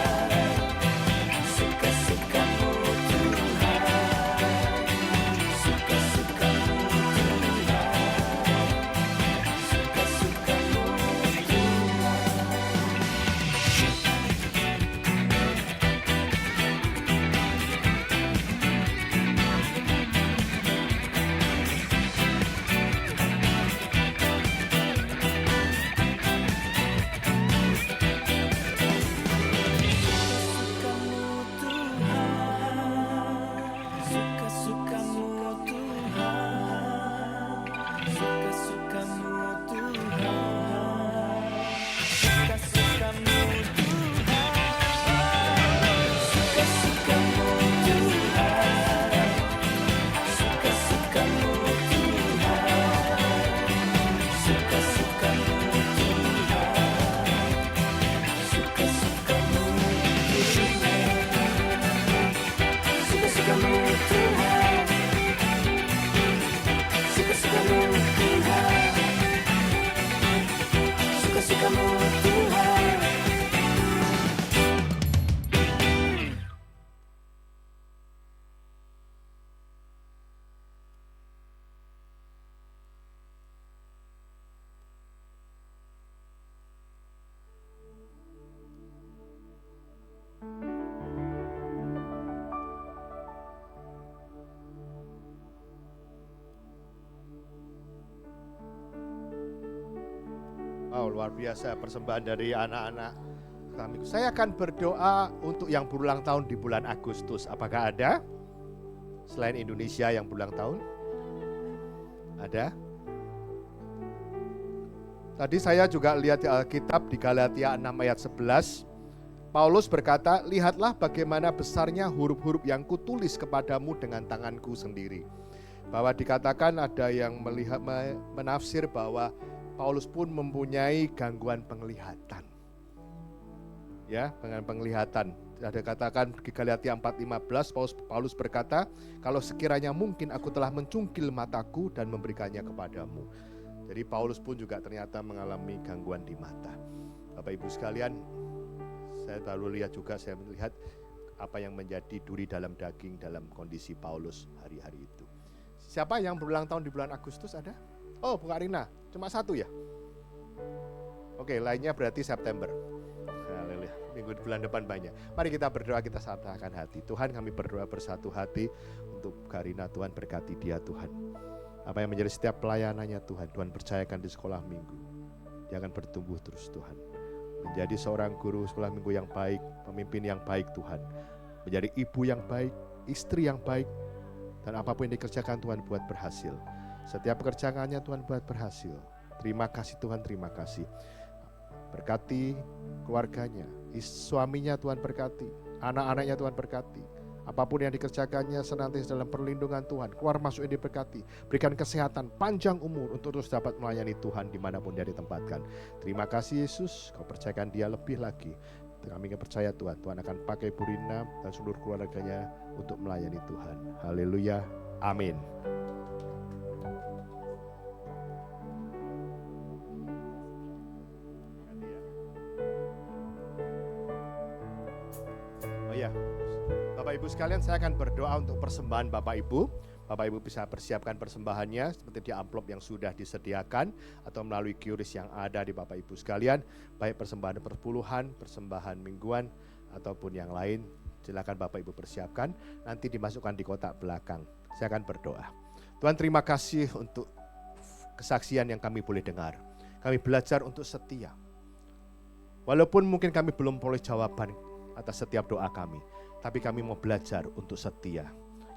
suka-sukamu Tuhan, suka-sukamu Tuhan, suka-sukamu Tuhan. Wow, luar biasa persembahan dari anak-anak kami. Saya akan berdoa untuk yang berulang tahun di bulan Agustus. Apakah ada? Selain Indonesia yang berulang tahun? Ada? Tadi saya juga lihat di Alkitab di Galatia 6 ayat 11. Paulus berkata, lihatlah bagaimana besarnya huruf-huruf yang kutulis kepadamu dengan tanganku sendiri. Bahwa dikatakan ada yang melihat menafsir bahwa Paulus pun mempunyai gangguan penglihatan. Ya, dengan penglihatan. Ada katakan di Galatia 4:15 Paulus berkata, kalau sekiranya mungkin aku telah mencungkil mataku dan memberikannya kepadamu. Jadi Paulus pun juga ternyata mengalami gangguan di mata. Bapak Ibu sekalian, saya baru lihat juga, saya melihat apa yang menjadi duri dalam daging dalam kondisi Paulus hari-hari itu. Siapa yang berulang tahun di bulan Agustus ada? Oh, Bu Karina, cuma satu ya? Oke, lainnya berarti September. Haleluya, minggu bulan depan banyak. Mari kita berdoa, kita satakan hati. Tuhan, kami berdoa bersatu hati untuk Karina. Tuhan berkati dia, Tuhan. Apa yang menjadi setiap pelayanannya, Tuhan. Tuhan percayakan di sekolah minggu. Dia akan bertumbuh terus, Tuhan. Menjadi seorang guru sekolah minggu yang baik, pemimpin yang baik, Tuhan. Menjadi ibu yang baik, istri yang baik. Dan apapun yang dikerjakan, Tuhan buat berhasil. Setiap pekerjaannya Tuhan buat berhasil. Terima kasih Tuhan, terima kasih. Berkati keluarganya, suaminya Tuhan berkati, anak-anaknya Tuhan berkati. Apapun yang dikerjakannya senantiasa dalam perlindungan Tuhan. Keluar masuk yang diberkati. Berikan kesehatan, panjang umur untuk terus dapat melayani Tuhan dimanapun dia ditempatkan. Terima kasih Yesus, Kau percayakan dia lebih lagi. Kami percaya Tuhan, Tuhan akan pakai Bu Rina dan seluruh keluarganya untuk melayani Tuhan. Haleluya, amin. Oh ya, Bapak Ibu sekalian, saya akan berdoa untuk persembahan Bapak Ibu. Bapak Ibu bisa persiapkan persembahannya seperti di amplop yang sudah disediakan atau melalui QRIS yang ada di Bapak Ibu sekalian, baik persembahan perpuluhan, persembahan mingguan, ataupun yang lain, silakan Bapak Ibu persiapkan, nanti dimasukkan di kotak belakang. Saya akan berdoa. Tuhan, terima kasih untuk kesaksian yang kami boleh dengar. Kami belajar untuk setia. Walaupun mungkin kami belum boleh jawaban atas setiap doa kami, tapi kami mau belajar untuk setia.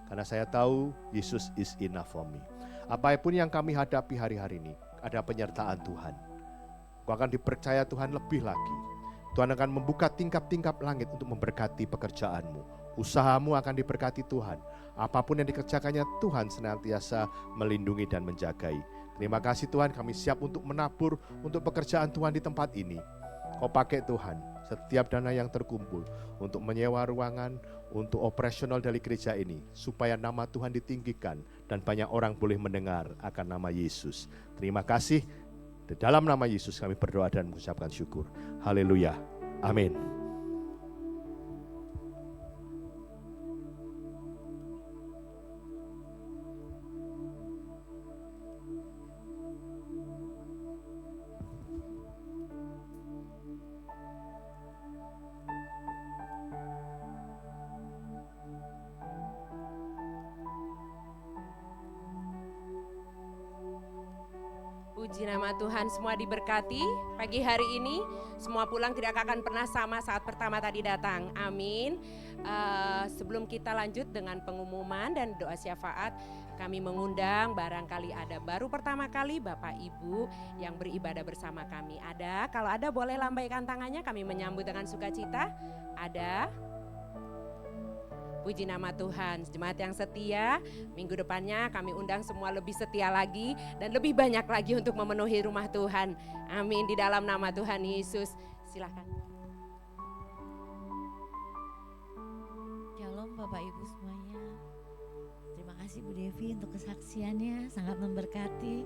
Karena saya tahu Yesus is enough for me. Apapun yang kami hadapi hari-hari ini, ada penyertaan Tuhan. Kau akan dipercaya Tuhan lebih lagi. Tuhan akan membuka tingkap-tingkap langit untuk memberkati pekerjaanmu. Usahamu akan diberkati Tuhan. Apapun yang dikerjakannya, Tuhan senantiasa melindungi dan menjagai. Terima kasih Tuhan, kami siap untuk menabur untuk pekerjaan Tuhan di tempat ini. Kau pakai Tuhan setiap dana yang terkumpul untuk menyewa ruangan, untuk operasional dari gereja ini, supaya nama Tuhan ditinggikan dan banyak orang boleh mendengar akan nama Yesus. Terima kasih. Di dalam nama Yesus kami berdoa dan mengucapkan syukur. Haleluya. Amin. Puji nama Tuhan, semua diberkati pagi hari ini. Semua pulang tidak akan pernah sama saat pertama tadi datang. Amin. Sebelum kita lanjut dengan pengumuman dan doa syafaat, kami mengundang barangkali ada baru pertama kali Bapak Ibu yang beribadah bersama kami. Ada, kalau ada boleh lambaikan tangannya, kami menyambut dengan sukacita. Ada. Puji nama Tuhan, jemaat yang setia, minggu depannya kami undang semua lebih setia lagi dan lebih banyak lagi untuk memenuhi rumah Tuhan. Amin, di dalam nama Tuhan Yesus. Silakan. Shalom Bapak Ibu semuanya. Terima kasih Bu Devi untuk kesaksiannya, sangat memberkati.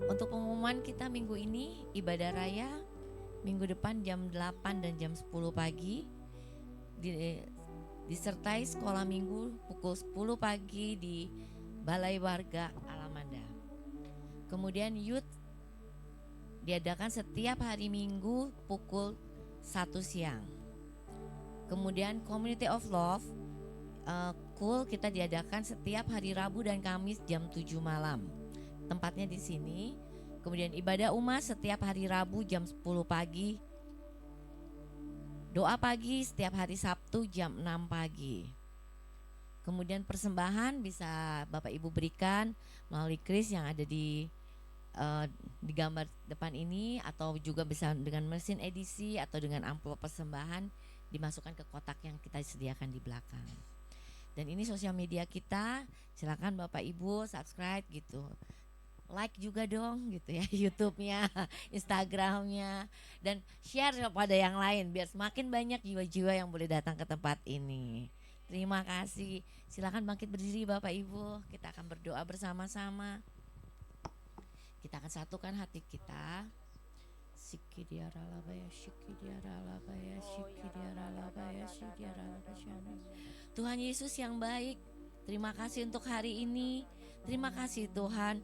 Untuk pengumuman kita minggu ini, ibadah raya minggu depan jam 8 dan jam 10 pagi. Disertai sekolah minggu pukul 10 pagi di Balai Warga Alamanda. Kemudian youth diadakan setiap hari Minggu pukul 1 siang. Kemudian Community of Love Cool kita diadakan setiap hari Rabu dan Kamis jam 7 malam. Tempatnya di sini. Kemudian ibadah umat setiap hari Rabu jam 10 pagi. Doa pagi setiap hari Sabtu jam 6 pagi. Kemudian persembahan bisa Bapak Ibu berikan melalui kris yang ada di gambar depan ini, atau juga bisa dengan mesin edisi atau dengan amplop persembahan dimasukkan ke kotak yang kita sediakan di belakang. Dan ini sosial media kita, silakan Bapak Ibu subscribe gitu. Like juga dong gitu ya, YouTube-nya, Instagram-nya, dan share kepada yang lain biar semakin banyak jiwa-jiwa yang boleh datang ke tempat ini. Terima kasih. Silakan bangkit berdiri Bapak Ibu. Kita akan berdoa bersama-sama. Kita akan satukan hati kita. Tuhan Yesus yang baik, terima kasih untuk hari ini. Terima kasih Tuhan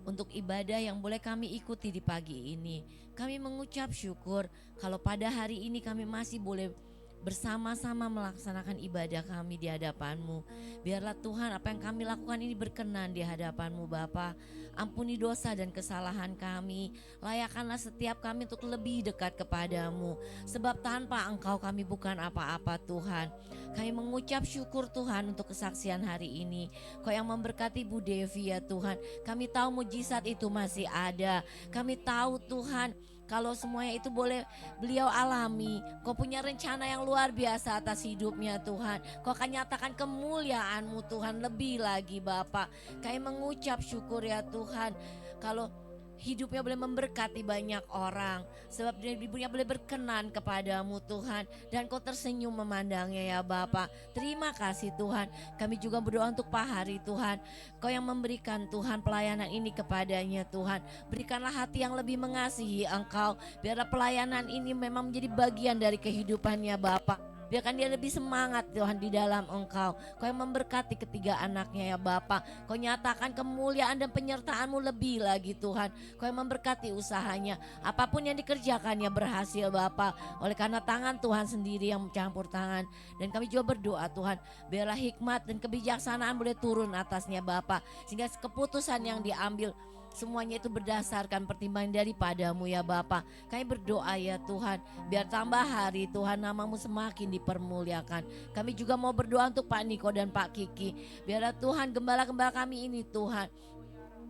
untuk ibadah yang boleh kami ikuti di pagi ini. Kami mengucap syukur kalau pada hari ini kami masih boleh bersama-sama melaksanakan ibadah kami di hadapan-Mu. Biarlah Tuhan apa yang kami lakukan ini berkenan di hadapan-Mu Bapa. Ampuni dosa dan kesalahan kami. Layakkanlah setiap kami untuk lebih dekat kepadamu. Sebab tanpa Engkau kami bukan apa-apa Tuhan. Kami mengucap syukur Tuhan untuk kesaksian hari ini. Kau yang memberkati Bu Devi ya Tuhan. Kami tahu mujizat itu masih ada. Kami tahu Tuhan, kalau semuanya itu boleh beliau alami, Kau punya rencana yang luar biasa atas hidupnya Tuhan. Kau akan nyatakan kemuliaan-Mu Tuhan lebih lagi Bapa. Kami mengucap syukur ya Tuhan, kalau hidupnya boleh memberkati banyak orang, sebab ibunya boleh berkenan kepadamu Tuhan, dan Kau tersenyum memandangnya ya Bapa. Terima kasih Tuhan. Kami juga berdoa untuk Pak Hari Tuhan, Kau yang memberikan Tuhan pelayanan ini kepadanya Tuhan. Berikanlah hati yang lebih mengasihi Engkau, biarlah pelayanan ini memang menjadi bagian dari kehidupannya Bapa. Biarkan dia lebih semangat Tuhan di dalam Engkau. Kau yang memberkati ketiga anaknya ya Bapa. Kau nyatakan kemuliaan dan penyertaan-Mu lebih lagi Tuhan. Kau yang memberkati usahanya. Apapun yang dikerjakannya berhasil Bapa. Oleh karena tangan Tuhan sendiri yang mencampur tangan. Dan kami juga berdoa Tuhan, biarlah hikmat dan kebijaksanaan boleh turun atasnya Bapa. Sehingga keputusan yang diambil semuanya itu berdasarkan pertimbangan daripada-Mu ya Bapa. Kami berdoa ya Tuhan, biar tambah hari Tuhan nama-Mu semakin dipermuliakan. Kami juga mau berdoa untuk Pak Niko dan Pak Kiki. Biarlah Tuhan gembala-gembala kami ini Tuhan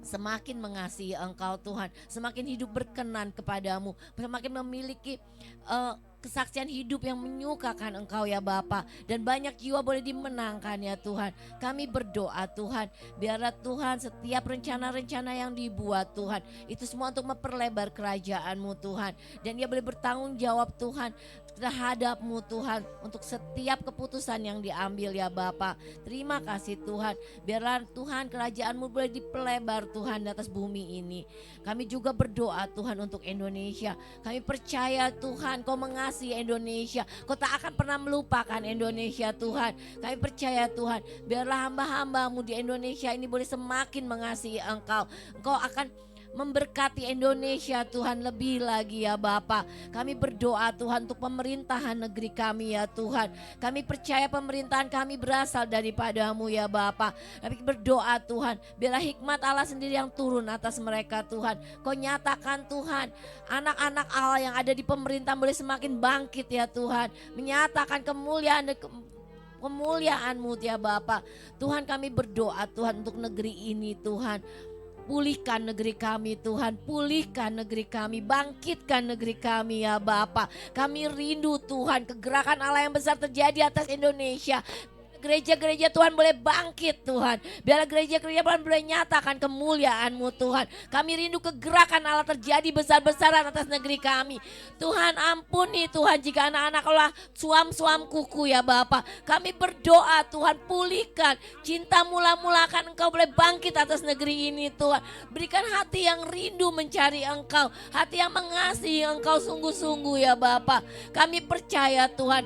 semakin mengasihi Engkau Tuhan, semakin hidup berkenan kepadamu, semakin memiliki kesaksian hidup yang menyukakan Engkau ya Bapa, dan banyak jiwa boleh dimenangkan ya Tuhan. Kami berdoa Tuhan, biarlah Tuhan setiap rencana-rencana yang dibuat Tuhan, itu semua untuk memperlebar kerajaan-Mu Tuhan, dan ia boleh bertanggung jawab Tuhan terhadap-Mu Tuhan untuk setiap keputusan yang diambil ya Bapa. Terima kasih Tuhan, biarlah Tuhan kerajaan-Mu boleh dipelebar Tuhan di atas bumi ini. Kami juga berdoa Tuhan untuk Indonesia. Kami percaya Tuhan Kau mengasihi Indonesia, Kau tak akan pernah melupakan Indonesia Tuhan. Kami percaya Tuhan, biarlah hamba-hamba-Mu di Indonesia ini boleh semakin mengasihi Engkau. Engkau akan memberkati Indonesia Tuhan lebih lagi ya Bapa. Kami berdoa Tuhan untuk pemerintahan negeri kami ya Tuhan. Kami percaya pemerintahan kami berasal daripada-Mu ya Bapa. Kami berdoa Tuhan, biarlah hikmat Allah sendiri yang turun atas mereka Tuhan. Kau nyatakan Tuhan, anak-anak Allah yang ada di pemerintah boleh semakin bangkit ya Tuhan, menyatakan kemuliaan dan kemuliaan-Mu ya Bapa. Tuhan, kami berdoa Tuhan untuk negeri ini Tuhan. Pulihkan negeri kami Tuhan, pulihkan negeri kami, bangkitkan negeri kami ya Bapa. Kami rindu Tuhan kegerakan Allah yang besar terjadi atas Indonesia. Gereja-gereja Tuhan boleh bangkit Tuhan. Biarlah gereja-gereja Tuhan boleh nyatakan kemuliaan-Mu Tuhan. Kami rindu kegerakan Allah terjadi besar-besaran atas negeri kami. Tuhan ampuni Tuhan jika anak-anak Allah suam-suam kuku ya Bapa. Kami berdoa Tuhan, pulihkan cinta mula-mulakan Engkau boleh bangkit atas negeri ini Tuhan. Berikan hati yang rindu mencari Engkau, hati yang mengasihi Engkau sungguh-sungguh ya Bapa. Kami percaya Tuhan,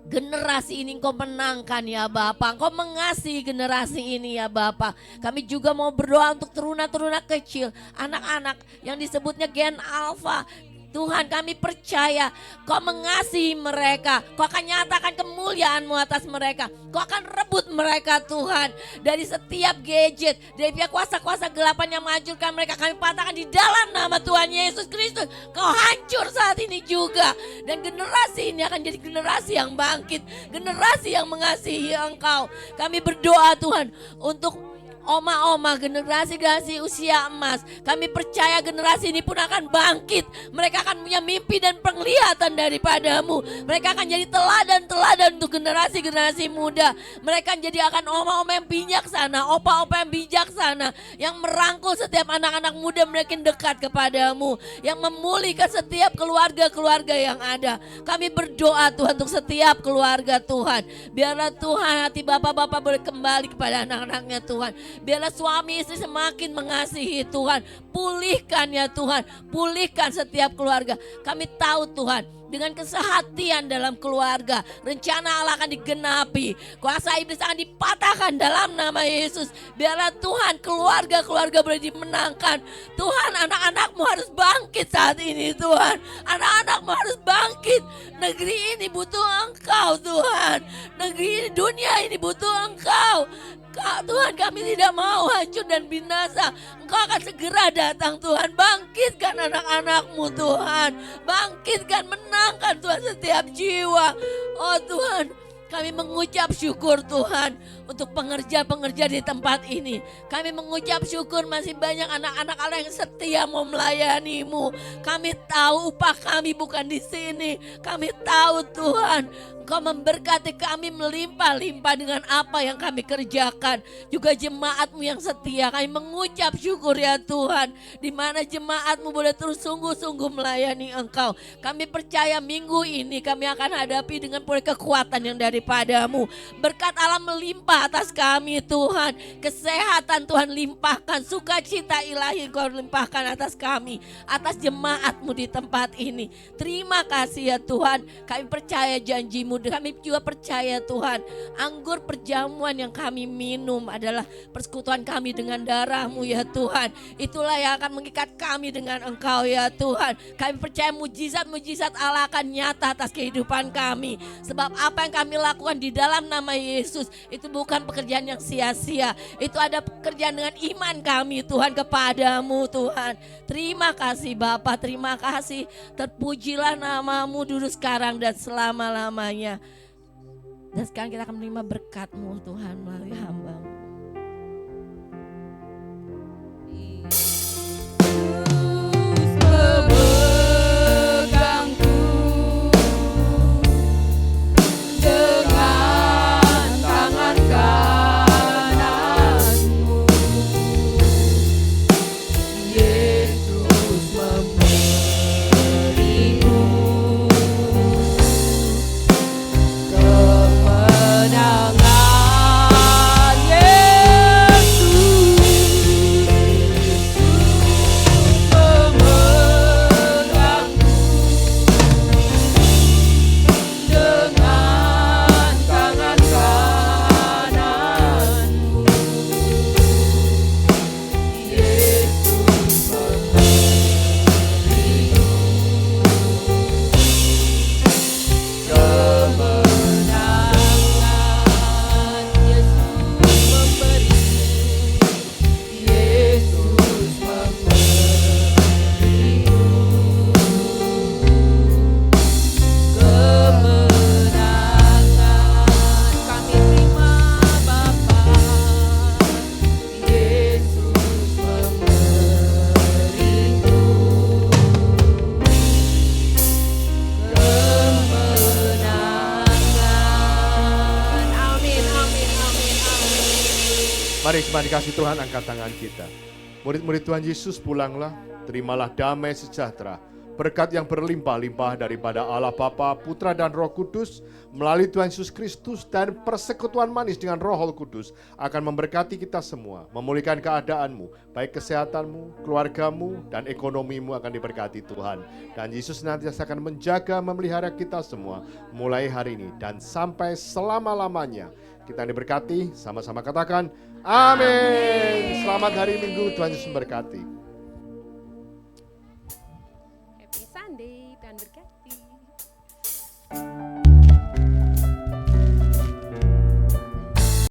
generasi ini Engkau menangkan ya Bapa. Engkau mengasihi generasi ini ya Bapa. Kami juga mau berdoa untuk teruna-teruna kecil, anak-anak yang disebutnya Gen Alpha. Tuhan, kami percaya Kau mengasihi mereka. Kau akan nyatakan kemuliaan-Mu atas mereka. Kau akan rebut mereka Tuhan dari setiap gadget, dari pihak kuasa-kuasa gelapan yang menghancurkan mereka. Kami patahkan di dalam nama Tuhan Yesus Kristus. Kau hancur saat ini juga. Dan generasi ini akan jadi generasi yang bangkit, generasi yang mengasihi Engkau. Kami berdoa Tuhan untuk oma-oma, generasi-generasi usia emas. Kami percaya generasi ini pun akan bangkit. Mereka akan punya mimpi dan penglihatan daripada-Mu. Mereka akan jadi teladan-teladan untuk generasi-generasi muda. Mereka akan oma-oma yang bijaksana, opa-opa yang bijaksana, yang merangkul setiap anak-anak muda mereka dekat kepada-Mu, yang memulihkan setiap keluarga-keluarga yang ada. Kami berdoa Tuhan untuk setiap keluarga Tuhan. Biarlah Tuhan hati bapak-bapak boleh kembali kepada anak-anaknya Tuhan. Biarlah suami istri semakin mengasihi Tuhan. Pulihkan ya Tuhan, pulihkan setiap keluarga. Kami tahu Tuhan, dengan kesehatian dalam keluarga, rencana Allah akan digenapi. Kuasa iblis akan dipatahkan dalam nama Yesus. Biarlah Tuhan keluarga-keluarga boleh dimenangkan. Tuhan, anak-anak-Mu harus bangkit saat ini Tuhan. Anak-anak-Mu harus bangkit. Negeri ini butuh Engkau Tuhan. Negeri ini, dunia ini butuh Engkau. Tuhan, kami tidak mau hancur dan binasa. Engkau akan segera datang Tuhan. Bangkitkan anak-anak-Mu Tuhan. Bangkitkan, menangkan Tuhan setiap jiwa. Oh Tuhan, kami mengucap syukur Tuhan untuk pengerja-pengerja di tempat ini. Kami mengucap syukur masih banyak anak-anak Allah yang setia mau melayani-Mu. Kami tahu upah kami bukan di sini. Kami tahu Tuhan, Engkau memberkati kami melimpah-limpah dengan apa yang kami kerjakan. Juga jemaat-Mu yang setia, kami mengucap syukur ya Tuhan. Di mana jemaat-Mu boleh terus sungguh-sungguh melayani Engkau. Kami percaya minggu ini kami akan hadapi dengan kekuatan yang dari daripadamu. Berkat Allah melimpah atas kami Tuhan. Kesehatan Tuhan limpahkan, sukacita ilahi Kau limpahkan atas kami, atas jemaat-Mu di tempat ini. Terima kasih ya Tuhan, kami percaya janji-Mu, kami juga percaya Tuhan, anggur perjamuan yang kami minum adalah persekutuan kami dengan darah-Mu ya Tuhan. Itulah yang akan mengikat kami dengan Engkau ya Tuhan. Kami percaya mujizat-mujizat Allah akan nyata atas kehidupan kami. Sebab apa yang kami lakukan di dalam nama Yesus itu bukan pekerjaan yang sia-sia. Itu ada pekerjaan dengan iman kami Tuhan kepadamu Tuhan. Terima kasih Bapa, terima kasih. Terpujilah nama-Mu dulu sekarang dan selama-lamanya. Dan sekarang kita akan menerima berkat-Mu Tuhan melalui hamba-Mu. Mari semua dikasih Tuhan, angkat tangan kita. Murid-murid Tuhan Yesus pulanglah, terimalah damai sejahtera. Berkat yang berlimpah-limpah daripada Allah Bapa, Putra dan Roh Kudus melalui Tuhan Yesus Kristus dan persekutuan manis dengan Roh Kudus akan memberkati kita semua, memulihkan keadaanmu, baik kesehatanmu, keluargamu, dan ekonomimu akan diberkati Tuhan. Dan Yesus nanti akan menjaga, memelihara kita semua mulai hari ini dan sampai selama-lamanya. Kita diberkati, sama-sama katakan amin. Selamat hari Minggu, Tuhan Yesus memberkati. Happy Sunday, Tuhan berkati.